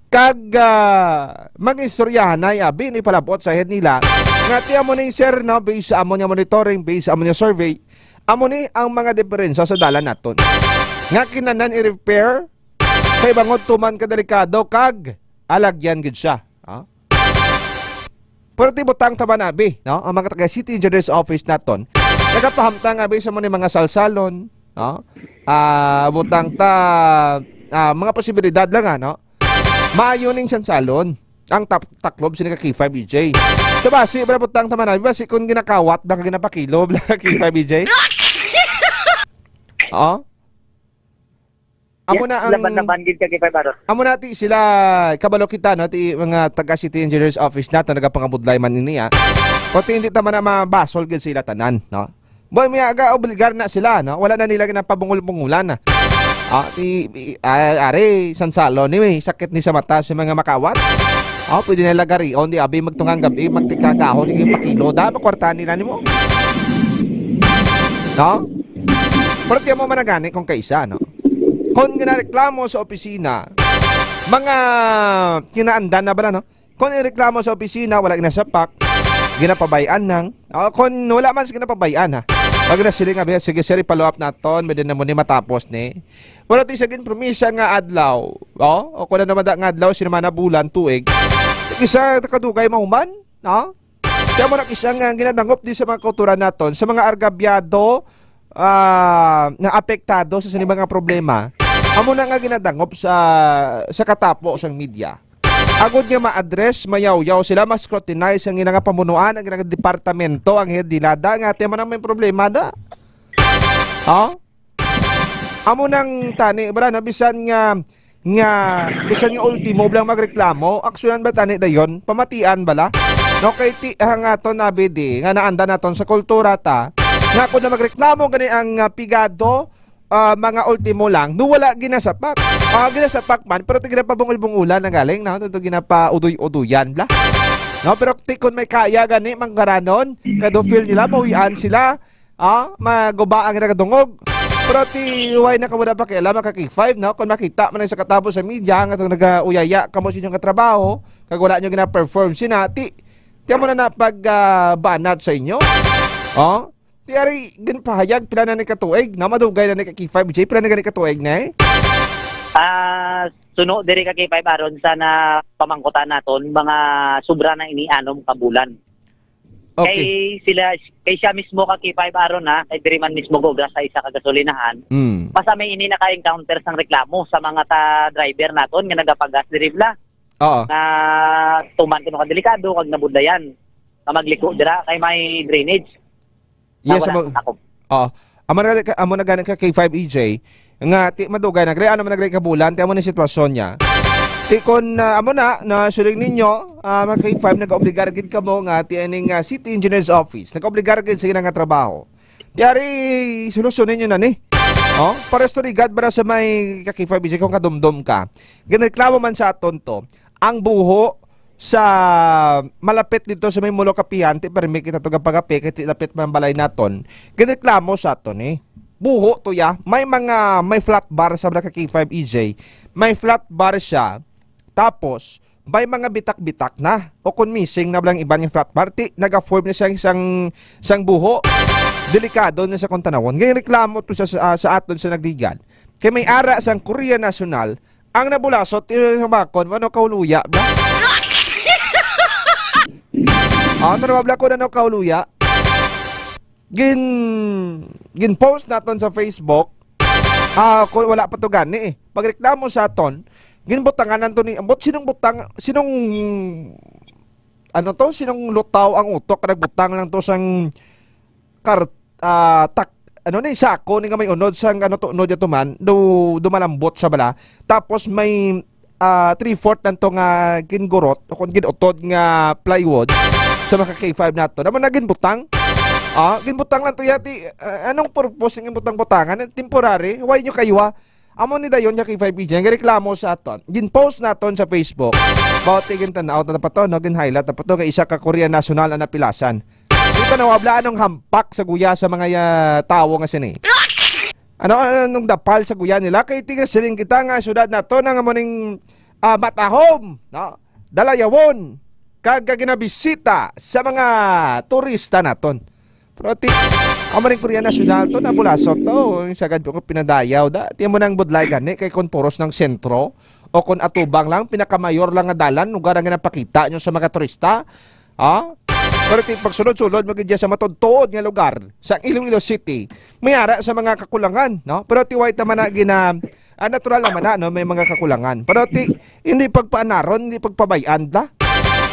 Kag mag-istoryahan na abi ni palabot sa head nila. Nga ti amo ni sir, no, based sa amo niya monitoring, based sa amo niya survey. Amo ni ang mga diferensya sa dalan naton. Nga kinanan i-repair kay bangod tuman kadelikado kag alagyan gid siya. Pero ti butang taman abi, no? Ang mga taga City Engineer's Office naton nagapahamtang abi sa mga salsalon, no? Butang mga posibilidad lang no? Maayo ning salon ang taklob sini ka K5EJ. So basi para butang taman abi basi kung ginakawat baka ginapakilo bla K5EJ. Amo na ang laban gid ka K5 Aron. Amo na ti sila kabalo kita, no, ti mga taga City Engineer's Office nato nagapangabudlay man niya. Pati hindi ta man na mabasol gid sila tanan, no. Boy may aga obligar na sila, no. Wala na nila ginapabungol-bungulan na. Are sansalo ni may sakit ni sa mata sa mga makawat. Pwede na lagari on di abi magtungang gabi magtikagahon ni pakilo da makwarta nila nimo. No? Pero tiyan mo managani kung kaisa, no? Kung ginareklamo sa opisina, mga kinaandan na ba, no? Kung ireklamo sa opisina, wala ginasapak, ginapabayan nang. Kung wala man sa ginapabayan, ha? Pag na sila nga, sige, sir, follow up naton, medyo na muna matapos, ni. Wala tayo sagin promisa nga adlaw, o kung na naman nga adlaw, sinama na bulan, tuig. Isa, kadugay mahuman, no? Kaya mo na isang ginadangop din sa mga kultura naton, sa mga argabyado, na apektado sa mga problema, amo na nga ginadangop sa katapo sang media. Agod nga ma-address, mayaw-yaw sila, mas scrutinize ang ginang pamunuan, ang ginang departamento, ang head dilada, nga tema nang may problema da. Amo nang tani, bra, na bisan nga ultimo blang magreklamo, aksyonan ba tani dayon? Pamatian bala? No, kay ti nga to nabidi, nga naanda naton sa kultura ta, nga kung na magreklamo gani ang pigado, mga ultimo lang, no wala ginasapak. Ginasapak man, pero ito ginapabungul-bungulan na galing, no? Ito ginapa-udoy-udoyan, bla. No, pero kung may kaya gani, manggaranon, kado feel nila, mahuyan sila, maguba ang nagadungog. Pero why na ka mo na pakialam ka K5, no? Kung makita man sa katapos sa media nga itong nag-uyaya ka mo sa inyong katrabaho, kag wala nyo gina-perform sinati, tiyan mo na banat sa inyo. Oh? Tiyari, ginpahayag, pila na ni katuig, na madugay na ni K5J, pila na ni katuig na Suno diri ka K5 aron sana pamangkutan naton mga sobra na inianom ka bulan. Okay. Kay siya mismo ka K5 aron kay diri man mismo gobra sa isa ka gasolinahan. Basta may ini naka-encounter sang reklamo sa mga driver naton nga nagapagas diri bla. Oo. Na tuman kuno ka delikado kag nabudlayan. Na magliko dira kay may drainage. Yes, amo na ganin ka K5EJ nga ti madugay ano man nagre ka bulan, ti amo na sitwasyon niya. Ti kon amo na suling ninyo, mga K5 nag-obligar gid kamo nga ti aning City Engineers Office. Nag-obligar gid sa nga trabaho. Tiyari solusyonin niyo na ni. Oh, pares to rigad para sa may K5EJ kung kadumdum ka. Ginreklamo man sa aton to, ang buho sa malapit dito sa may Mulo Kapihan, ti permi kita to gapagapi kay lapit man balay naton. Ginreklamo sa aton buho to ya, may flat bar sa K5EJ. May flat bar siya. Tapos may mga bitak-bitak na o kung missing na blang iba ng flat bar, naga-form na siya isang buho. Delikado na sa kontanawon. Ngayon reklamo to sa aton sa nagdigan. Kay may ara sang Korea National ang nabulasot sa makon, ano kauluya ba? Narababla ko na kauluya. Gin-post naton sa Facebook. Kung wala pa to gani Pagreklamo sa aton, ginbutangan nanto ni ambot sinong lutaw ang utok nagbutang lang to sang sako ni nga may unod sang unod ito man dumalambot sa bala. Tapos may 3/4 nanto nga gingurot o kung ginutod nga plywood sa mga K5 nato. Naman na ginbutang. Ginbutang lang to yati. Anong purpose ng ginbutang-butangan? Temporary. Why nyo kayo Amo ni dayon niya K5EJ. Reklamo sa aton. Ginpost naton sa Facebook. Bawat tigin tanaw na pa to, no? Gin-highlight na pa to kay isa ka Korea National na napilasan. Ito na wabla anong hampak sa guya sa mga tawo nga sini. Anong dapal sa guya nila? Kay tigil siling kita nga syudad na to nga muning matahom. No? Dalayawon. Kaginabisita sa mga turista naton. Pero amaring Korea National to, nabulasot to. Sagad ko pinadayaw da. Tiyan mo nang budlay gani kay kon poros ng sentro o kon atubang lang, pinakamayor lang nga dalan, lugar nga napakita nyo sa mga turista. Pero pagsulod-sulod, magigya sa matudtood nga lugar sa Iloilo City, may ara sa mga kakulangan. No? Pero tiwait naman na natural naman no? May mga kakulangan. Pero hindi pagpaanaron, hindi pagpabayan da.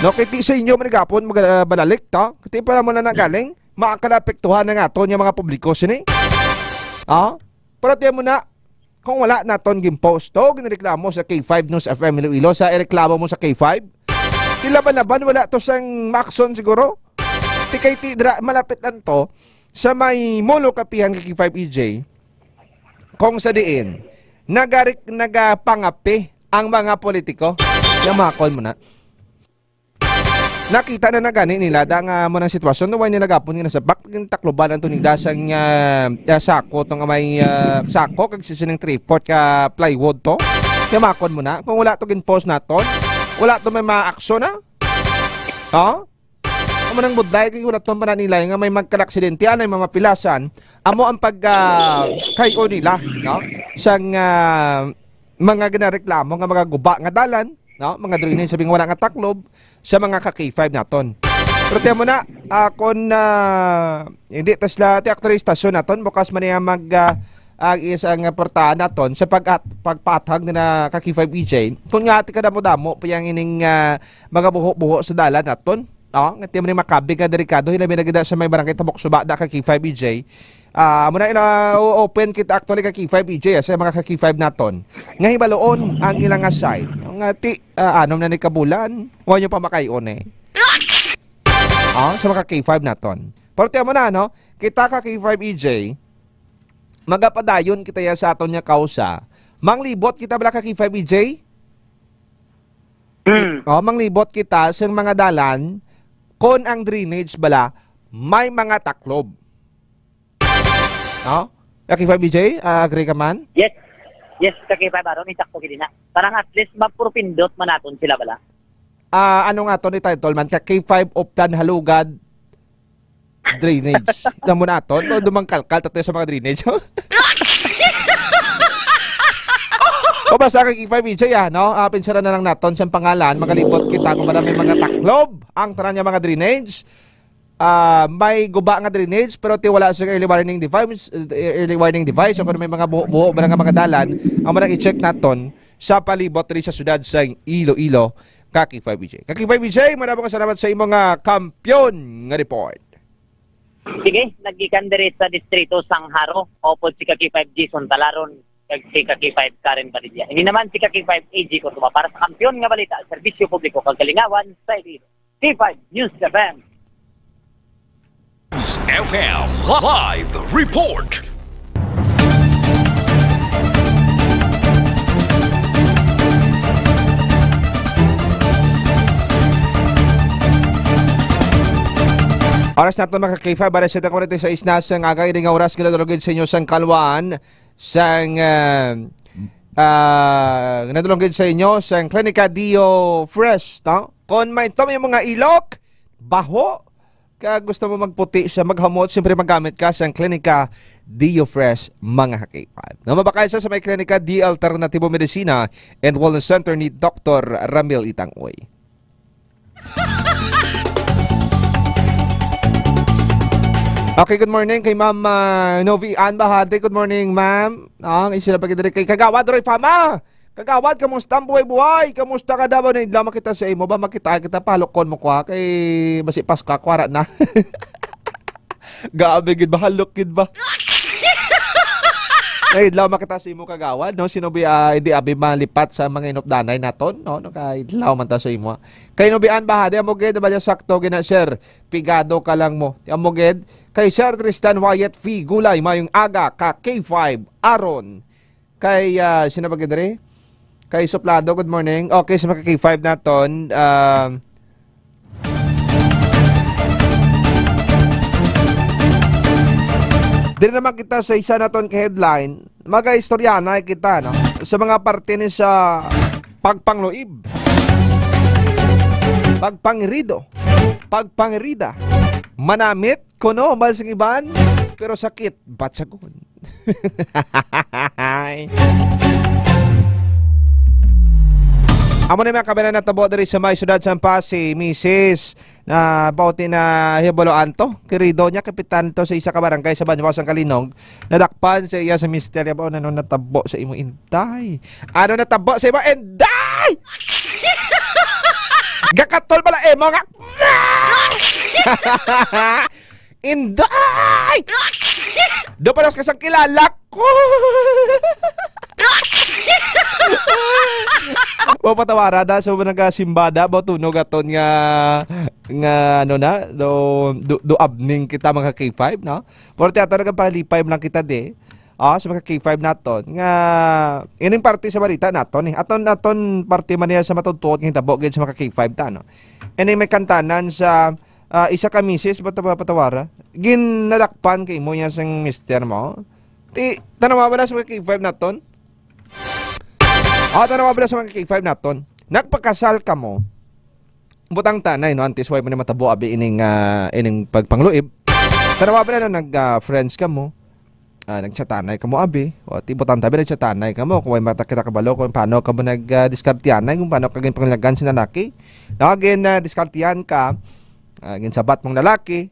No? Kaya sa inyo manigapon, magbalik to. Kaya para mo na nagaling, makakalapektuhan na nga to niya mga publiko sini. Pero tiyan mo na, kung wala naton gimpost to, ginireklamo sa K5 News FM Iloilo, sa ireklamo mo sa K5, tilaban-laban, wala to sang Maxon siguro. Tikay malapit lang to, sa may Mulo Kapihan K5EJ, kung sa diin, nagapangapi ang mga politiko. Yamakon mo na. Nakita na gani nila da nga mo ng sitwasyon no way nila gapon nga sa back ng takloban ang tunig dasang sako tong may sako kag sisineng 3/4 ka plywood to. Yamakon mo na kung wala to gin-post naton, wala to may ma-aksyon na. Amo nang budlay kay wala to man nila nga may magka-aksidente anay mga pilasan. Amo ang kayo nila, no? Sang mga ginareklamo nga mga guba nga dalan, no? Mga drainage sabing wala nga taklob sa mga ka-K5 naton. Pero tiyan mo na, kung hindi tasla ti actually stasyon naton, bukas man niya isang portahan naton sa pagpathag na ka-K5EJ. Kung nga ati ka damo-damo, payang ining mga buho-buho sa dalan naton, nga tiyan mo niya makabig ka delikado, hinabi nagida sa may barangay Tabok Suba da ka-K5EJ. Muna open kita actually ka-K5EJ sa mga ka-K5 naton. Nga hibaloon ang ilang side. Nga anom na ni kabulan, huwag nyo pa makayon sa mga K5 naton. Pero tiyan mo na, no? Kita ka-K5EJ, magapadayon kita ya sa aton niya kausa. Manglibot kita bala ka-K5EJ? Manglibot kita sa mga dalan kon ang drainage bala may mga taklob. K5BJ, agree ka man? Yes. Yes, K5 Aron, isakto gid na. Parang at least mapurpindot man naton sila bala. Ano nga to ni title man? K5 Oplan Halugad Drainage. Namo naton, no dumangkalkal tayo sa mga drainage. O basta kay K5BJ no? Pinsara na lang naton sa pangalan, magalibot kita kung marami mga taklob ang tanan niya mga drainage. May guba nga drainage pero wala sa early warning device o kung may mga buo mga dalan ang mga i-check naton sa palibot rin sa syudad sa Iloilo. K5BJ. K5BJ, maraming salamat sa imong kampyon nga report. Sige, nagikan diri sa distrito Sangharo opod si K5 Jason Talaron kag si K5 Karen Badilla. Hindi naman si K5 AG Cordoba para sa kampyon nga balita, serbisyo publiko kag kalingawan sa Iloilo. K5 News FM. FM Live Report. Oras natin mga K5, para sa 46 na sa agay ring oras kinadulogin sa inyo sang kalwaan sang kinadulogin sa inyo sang Klinika Dio Fresh, no? Kung may ito yung mga ilok, baho, kaya gusto mo magputi siya, maghamot, siyempre magamit ka sa Klinika Dio Fresh, mga K5. Namabakay sa may Klinika Di Alternativo Medicina and Wellness Center ni Dr. Ramil Itangoy. Okay, good morning kay Ma'am Novi Ann Bahati. Good morning, Ma'am. Isila pa kay Kagawad Roy Fama. Kagawad, kamusta ang buhay-buhay? Kamusta ka daw na idla makita sa imo ba? Makita kita palokon mo kwa kay basi Paska kwara na. Gabi gid ba halok gid ba? Ay idla makita sa imo kagawad, no? Sino ba hindi abi malipat sa mga inopdanay naton, no? No kay idlaw man ta sa imo. Kay Nobian Bahadi amo gid ba sakto gina sir. Pigado ka lang mo. Amo gid kay Sir Tristan Wyatt V Gulay mayong aga ka K5 Aron. Kay sino ba gid diri? Kay Suplado, good morning. Okay, sa mga K5 naton, din naman kita sa isa naton ka headline, mag-istorya na kita, no? Sa mga parte ni sa pagpangloib, pagpangirido, pagpangirida, manamit, kuno, balsing iban, pero sakit, batsagon. Amo na mga kabayan na tabo dari sa may syudad Sampa si Mrs. na bauti na Hiboloan to. Kirido niya, kapitan to sa isa ka barangay sa Banywasang Kalinog. Nadakpan sa iya sa misterya ba na natabo sa imo intay. Ano natabo sa imo intay? Gakatol pala mga Inday! Do pa nas kasang kilala ko. Papatawara da so nagasimbada ba tunog aton nga ano na do abning kita mga K5 no. Porte ato nagapalipay lang kita de. Sa mga K5 naton nga ining parte sa balita naton aton parte man niya sa matutuot nga hitabo gid sa mga K5 ta no. Ining may kantanan sa isa ka misis patawara ginadakpan kay mo niya sang mister mo. Tanawa ba na sa mga K5 naton? Tanawa ba na sa mga K5 naton? Nagpakasal ka mo, butang tanay, no? Antis wife mo na matabo, abi, ining pagpangluib. Tanawa ba na nag-friends ka mo, nagchatanay ka mo, abi, o butang tabi, nagchatanay ka mo, kung may matakita ka balo, kung paano ka mo nag-diskartianay, kung paano ka panglagan sa lalaki. Diskartian ka, ginsabat mong lalaki,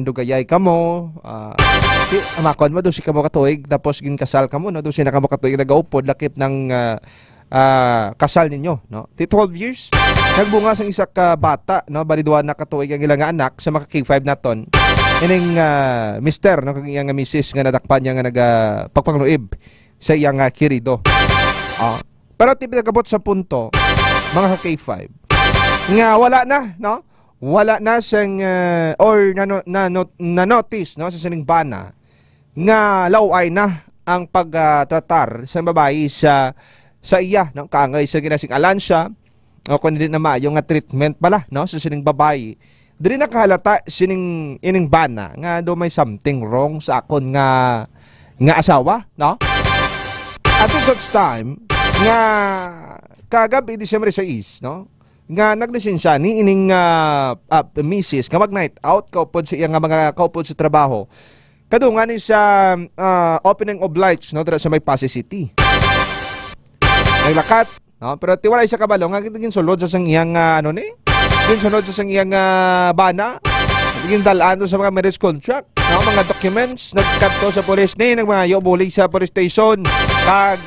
dugayay ka mo, amakon mo, doon si ka mo katuig, tapos ginkasal ka mo, no? Doon si na ka mo katuig, nag-aupod, lakip ng kasal ninyo, no? 12 years, nagbunga sa isa ka bata, no? Baliduan na katuig ang ilang anak sa mga K5 naton. Ining mister, no? Kag iyang misis nga nadakpan niya nga nagpagpangluib sa iyang kirido. Pero tipi nagabot sa punto, mga K5, nga wala na, no? Wala na siyang or na-notice no, sa siningbana nga laway na ang pagtratar sa babae sa iya no, kaangay sa ginasing alansya o kung hindi na maayong nga treatment pala no, sa sining babae diri nakahalata sining ining bana nga do may something wrong sa akon nga asawa, no? At such time nga kagabi Disyembre 6, no? Nga naglisensya ni ining misis nga mag-night out kaupod sa iya nga mga kaupod sa trabaho. Kadungan ni sa opening of lights, no, dira sa may Pasay City. Naglakat, no, pero tiwala siya kabalo nga gin sulod sa sang iyang gin sunod sa sang iyang bana. Gin dalaan do sa mga marriage contract, no, mga documents nagkadto sa police ni nagmangayo buli sa police station kag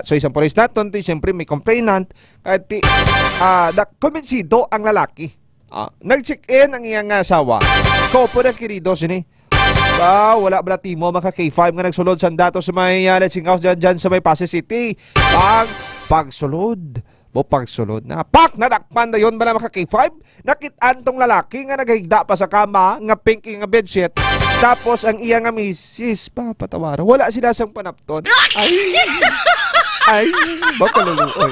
so isang police naton ti siyempre may complainant kahit ti kumbinsido ang lalaki. Nag-check-in ang iyang asawa. Kopo na kirido sini. Wala bala timo maka K5 nga nagsulod sa dato sa may leching house dyan sa may Pasay City. Pagsulod na nadakpan na yon bala maka K5. Nakit-an tong lalaki nga naghigda pa sa kama nga pink nga bedsheet. Tapos ang iya nga misis papatawara. Wala sila sang panapton. Ay, bakaluluoy.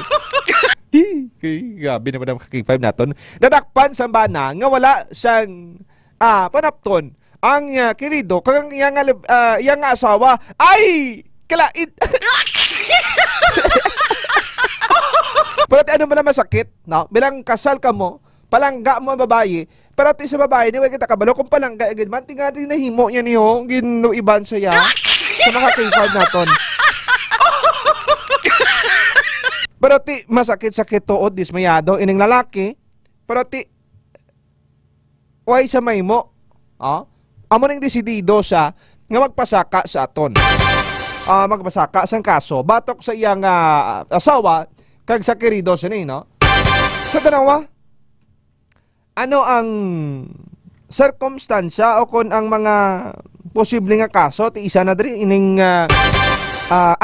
Gabi naman ang K5 naton. Nadakpan sa bana nga wala sang panapton. Ang kirido kang iyang asawa ay kalait. Pero ano ba na masakit, no? Bilang kasal ka mo, palangga mo ang babae, pero ti sa babae ni kita kabalo kung palangga agad man tinga din nahimo niya niyo ginuiban saya sa mga K5 naton. Pero ti masakit-sakit tuod dismayado ining lalaki, pero ti way sa may mo, amo ning desidido siya nga magpasaka sa aton. Magpasaka sang kaso batok sa iyang asawa kag sa kirido sini, no? Sa tanawa, ano ang circumstansya o kon ang mga posible nga kaso ti isa na diri ining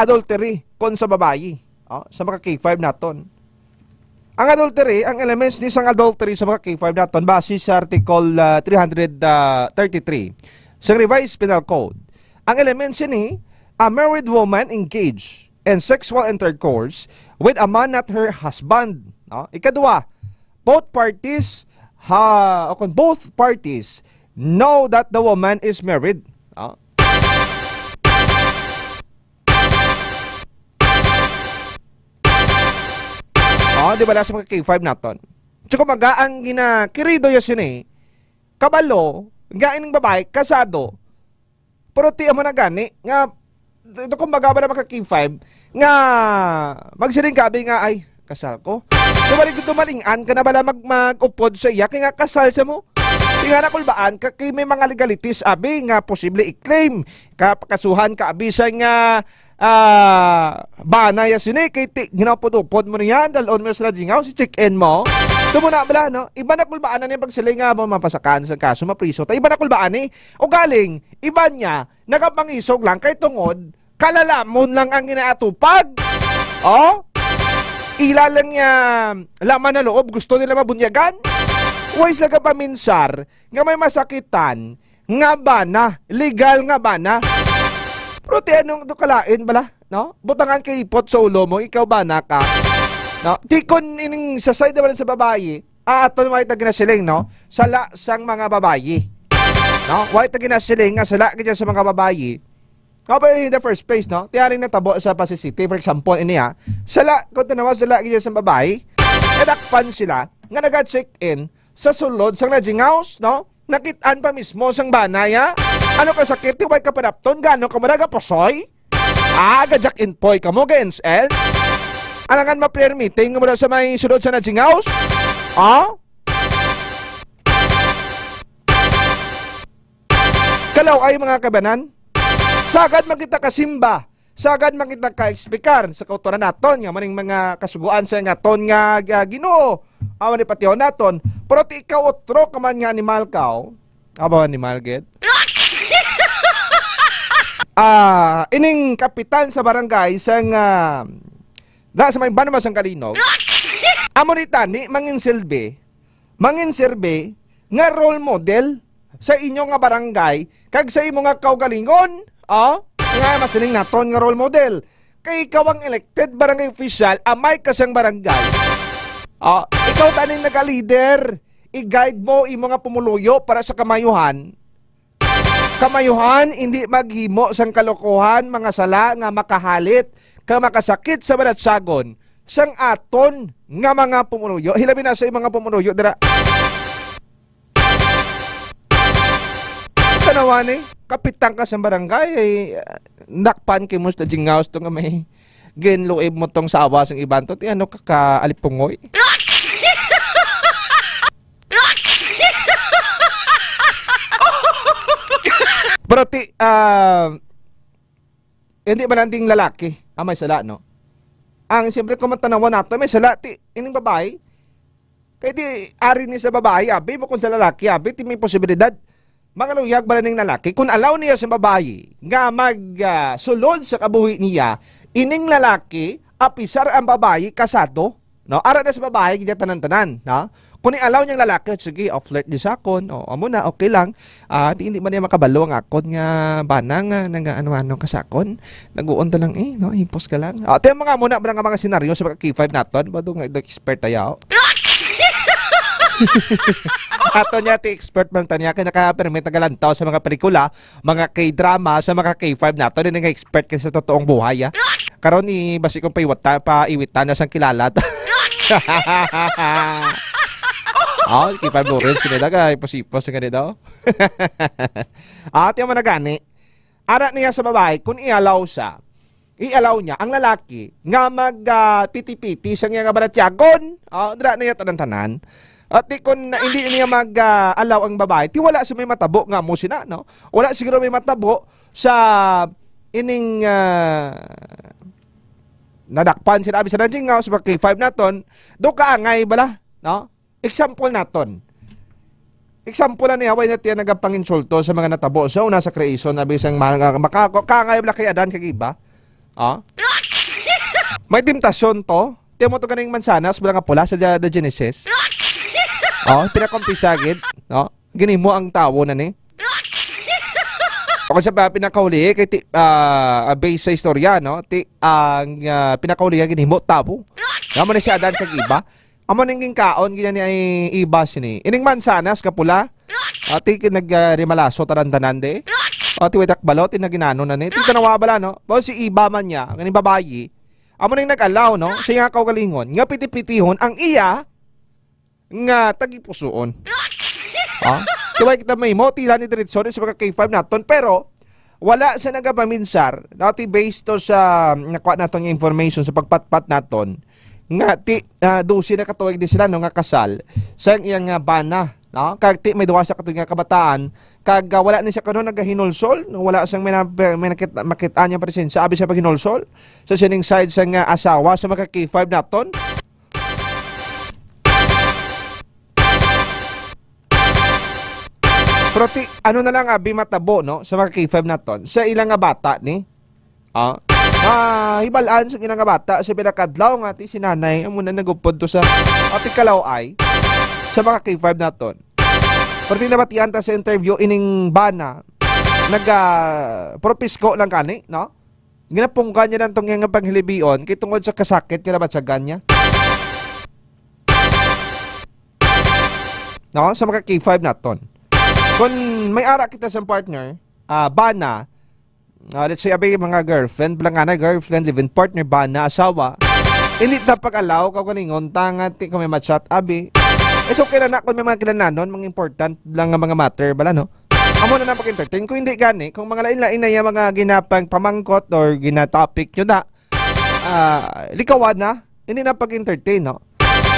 adultery kon sa babayi, sa mga K5 naton. Ang adultery, ang elements ni sang adultery sa mga K5 naton base sa Article 333 sa Revised Penal Code. Ang elements ni a married woman engaged in sexual intercourse with a man not her husband. Ikadua, both parties know that the woman is married. Di ba sa mga K5 naton? Tsaka magaang ginakirido yasin kabalo, gain ng babae, kasado, pero ti mo na gani, nga, ito kung magaba na mga K5, nga, magsiling kabi nga, ay, kasal ko. Dumalik dumalingan ka na bala mag-upod sa iya, kaya nga kasal sa mo. Kaya nga nakulbaan, kaya may mga legalities, abi, nga posible i-claim, kapakasuhan ka, abi, sa nga, bana yasin kay ginapod-upod mo niyan dalon mo sa lodging house i-check-in mo tumo na bala no iba na kulbaan na ni pagsiling nga mo mapasakan sa kaso mapriso ta iba na kulbaan o galing iba niya nagapangisog lang kay tungod kalalamon lang ang ginaatupag ilalang niya laman na loob gusto nila mabunyagan wais laga paminsar nga may masakitan nga bana legal nga bana. Pero ti anong kalain bala, no? Butangan kay ipot sa ulo mo, ikaw ba ka? No? Ti kon ining sa side naman sa babae, aton way ta ginasiling, no? Sala sang mga babae. No? Way ta ginasiling nga sala gid sa mga babae. Kapag in the first place, no? Tiyaring natabo sa Pasay City, for example, iniya, sala kun tanawa sala gid sa babae, kadakpan sila nga naga-check-in sa sulod sang lodging house, no? Nakitaan pa mismo sang banaya. Ano ka sakit? Tiway ka panapton? Gano'n ka maraga posoy? Gajak in poy ka mo, GNSL? Alangan ma-prayer meeting mo na sa may sunod sa lodging house? Kalaw ay mga kabanan? Sagad makita ka simba. Sagad makita ka eksplikar sa kauturan naton. Nga maning mga kasuguan sa nga ton nga Ginoo. Awan ni patihon naton. Pero ti ikaw otro ka man nga animal kao. Aba animal get? Ining kapitan sa barangay sang sa may Banamas ang Kalinog. Amo ni tani mangin silbi nga role model sa inyo nga barangay kag sa imo nga kaugalingon. Nga masiling naton nga role model. Kay ikaw ang elected barangay official amay kasang barangay. Ikaw taning nagka-leader. i-guide mo imo nga pumuluyo para sa kamayuhan. Kamayuhan hindi maghimo sang kalokohan, mga sala nga makahalit, ka makasakit sa banatsagon sang aton nga mga pumuluyo. Hilabi na sa mga pumuluyo dira. Tanawan kapitang ka sa barangay ay nakpan kay mo sa jingaws to nga may genluib mo tong sa awas ng iban to. Ti ano ka kaalipungoy? Pero hindi ba nanding lalaki ang may sala, no? Ang siyempre kung matanawan nato, may sala, ining babae. Kaya di ari ni sa babae, abi mo kung sa lalaki, abi, ti may posibilidad. Magaluyag ba ning lalaki? Kung alaw niya sa babae, nga sulod sa kabuhi niya, ining lalaki, apisar ang babae, kasado, no? Ara na sa babae, gina tanan-tanan, no? Kung i-allow niyang lalaki, sige, flirt di sa akon, o amo na, okay lang. Hindi man niya makabalo ang akon nga banang nga ano-ano kasakon. Nag-uon ta lang no? Himpos ka lang. Ito yung mga senaryo sa mga K5 naton, ba doon expert tayo? Ato niya, expert man tanya, kaya naka-permit nagalantaw sa mga pelikula, mga K-drama, sa mga K5 naton, yun nga expert kasi sa totoong buhay, ha? Karon ni basi kong paiwitan na sang kilala. K5 Lawrence, kanila ka, ipos-ipos nga nito. At yung managani, ara niya sa babae, kung i-allow niya ang lalaki nga mag-piti-piti sa nga baratyagon, dra niya tanan-tanan. At kung hindi niya mag-allow ang babae, wala sa may matabo nga mo sina, no? Wala siguro may matabo sa ining nadakpan sinabi sa nanjing nga sa K5 naton, do kaangay bala, no? Example naton. Example na niya, way na tiyan nagapanginsulto sa mga natabo. So, una sa creation, na bisang makakangay bala kay Adan kagiba. May temptasyon to. Tiyan mo to ganing mansanas, bala nga pula sa The Genesis. Pinakompisagid. Gini mo ang tawo na ni. O sa pinakauli, kay base sa istorya, no? Ang pinakauli, gini mo tawo. Naman na si Adan kagiba. Amo ninging kaon ganyan ni ibas ni. Ining mansanas kapula. Ati nagrimalaso tarantanan de. Ati wedak balot ginano na ni. Ti tanawa bala no. Bao si iba man niya, ganing babayi. Amo ning nag-allow no. Siya nga kaugalingon, nga piti-pitihon ang iya nga tagipusoon. Tuway kita may mo tila ni diretso sa mga K5 naton pero wala sa nagapaminsar. Nati based to sa nakuha naton yung information sa pagpatpat naton. Nga dosi na katuwag din sila no nga kasal sa iyang bana, no? Kag may duwa sa katuwag nga kabataan kag wala ni siya kanon nagahinulsol, no? Wala sang may makita niya presensya abi sa paghinulsol sa sining side sa nga asawa sa mga K5 naton. Pero ano na lang abi matabo no sa mga K5 naton sa ilang nga bata ni hibalaan sa ginang bata sa pinakadlaw nga ti sinanay amo na nagupod to sa ati kalaway sa mga K5 naton. Perti na batian ta sa interview ining bana propisko lang kani, no? Ginapungkan niya nang tong nga panghilibion kay tungod sa kasakit kaya batsagan niya. No, sa mga K5 naton. Kung may ara kita sa partner, bana let's say abay mga girlfriend, girlfriend, live-in partner ba na asawa, hindi na pag-allow ka kaningon tanga ti kung may matchat abi. It's okay na kung may mga kilananon, mga important lang nga mga matter bala no. Amo na napag-entertain kung hindi gani, kung mga lain-lain na yung mga ginapang pamangkot or ginatopic nyo na likawan na, hindi na pag-entertain no.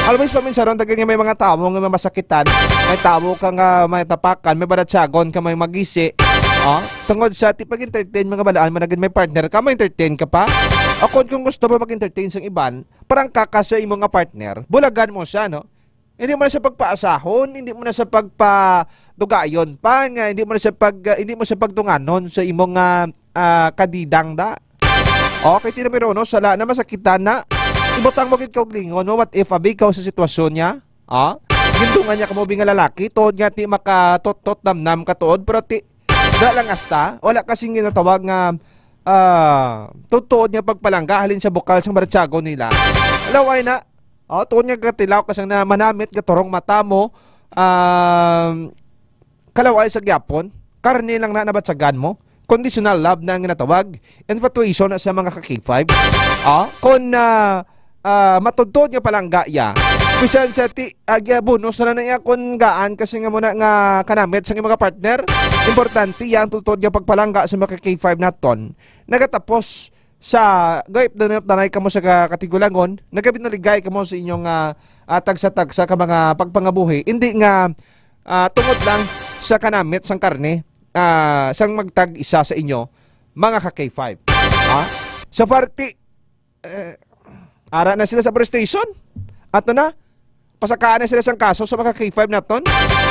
Always paminsaron tagang may mga tao nga masakitan, may tao ka nga may tapakan, may baratsagon ka may magisi. Tungod sa pag-entertain mga balaan, managin may partner ka, ma-entertain ka pa. O kung gusto mo mag-entertain sa iban, parang kakasa imo nga partner, bulagan mo siya, no? Hindi mo na sa pagpaasahon, hindi mo na sa pagpadugayon pa, nga, hindi mo sa pagtunganon sa imong kadidang da. Okay, tinamiro, no? Sala na masakitan na. Ibutang mo kit kauglingon, no? What if abi ikaw sa sitwasyon niya? Gindungan niya kamobi nga lalaki, tuod nga ti makatot-tot namnam katuod, pero wala lang asta, wala kasing ginatawag nga tutuod niya pagpalangga halin sa bukal sa baratsago nila. Alaway na, tuod niya katilaw kasang na manamit katurong mata mo kalaway sa gyapon, karne lang na nabatsagan mo, conditional love na ang ginatawag, infatuation na sa mga ka-K5. Kung matudtod nga palang gaya, bisan sa bonus na niya kung gaan kasi nga muna nga kanamit sa mga partner, importante yan tutod nga pagpalangga sa mga K5 naton, nagatapos sa gayip na nanay ka mo sa katigulangon, nagabinaligay ka mo sa inyong tagsa-tagsa ka mga pagpangabuhi, hindi nga tungod lang sa kanamit sang karne, sang magtag isa sa inyo, mga ka-K5. Sa party, ara na sila sa police station. Ato na, pasakaan na sila sang kaso sa mga K5 naton.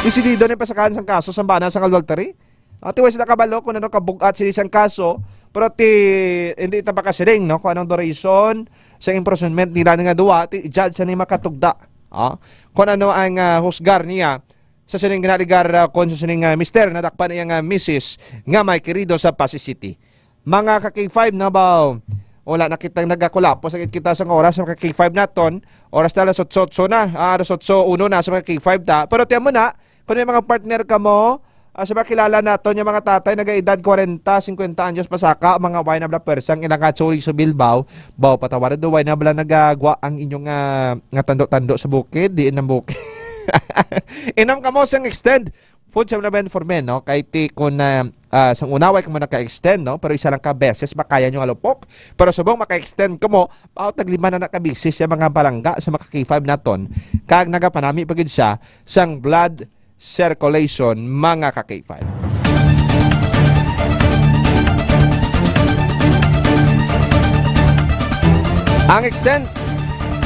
Desidido na yung pasakaan sang kaso sa bana sang adultery. Tiwai sila kabalo kung ano kabugat sila sang kaso, pero hindi ita pa kasiring, no? Kung anong duration sa imprisonment nila nga duwa, judge sa ni makatugda. Kung ano ang husgar niya sa sining ginaligar kung sa sining mister na dakpan niyang misis nga may kirido sa Pasig City. Mga ka-K5 na ba, wala na kitang nagakulapo sa kita sa oras sa mga K5 naton, oras na alas 8 na, alas 8:01 na sa mga K5 ta. Pero tiyan mo na, kung may mga partner ka mo, sa mga kilala naton yung mga tatay nag-edad 40, 50 anyos pasaka, mga wine na bla persang ilang katsuri sa Bilbao, baw patawaran do wine na bla nagagwa ang inyong nga tando-tando sa bukid, diin ng bukid. Inom ka mo sang extend food supplement for men, no? Kahit kung sang unaway ka mo naka-extend, no? Pero isa lang ka beses makaya nyo alupok. Pero subong maka-extend ka mo, taglima na nakabisis yung mga balangga sa mga K5 naton, kag nagapanami pagid siya sang blood circulation, mga ka-K5.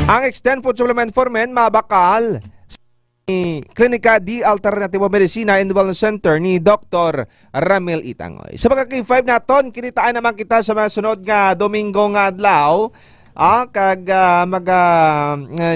Ang extend food supplement for men mabakal Klinika di Alternativo Medicina and Wellness Center ni Dr. Ramil Itangoy. Sa mga K5 naton, kinitaan naman kita sa mga sunod nga Domingo nga adlaw. Kag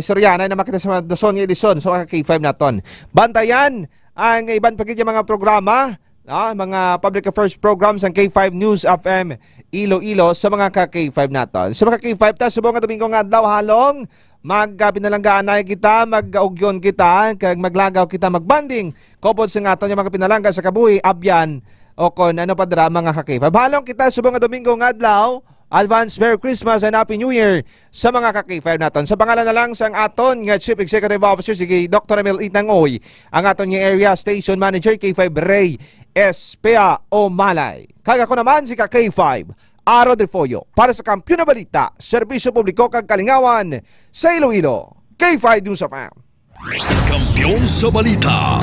Soriana naman kita sa mga Dason nga edisyon sa mga K5 naton. Bantayan ang iban pagid mga programa, mga public affairs programs ang K5 News FM Iloilo sa mga K5 naton. Sa mga K5 ta subong nga Domingo nga adlaw halong magbinalanggaan kita, mag-augyon kita, kag maglagaw kita, magbanding kopod sa aton yung mga pinalangga sa kabuhi, abyan o kon ano pa dra mga K5. Halong kita subong nga Domingo nga adlaw. Advance Merry Christmas and Happy New Year sa mga ka-K5 naton. Sa pangalan na lang sang aton nga Chief Executive Officer si Dr. Ramil Itangoy, ang aton nga Area Station Manager K5 Ray Espea Omalay. Kag ako naman si ka-K5 Aro de Foyo para sa Kampiyon na Balita, Serbisyo Publiko kag Kalingawan sa Iloilo. K5 News FM. Kampiyon sa Balita.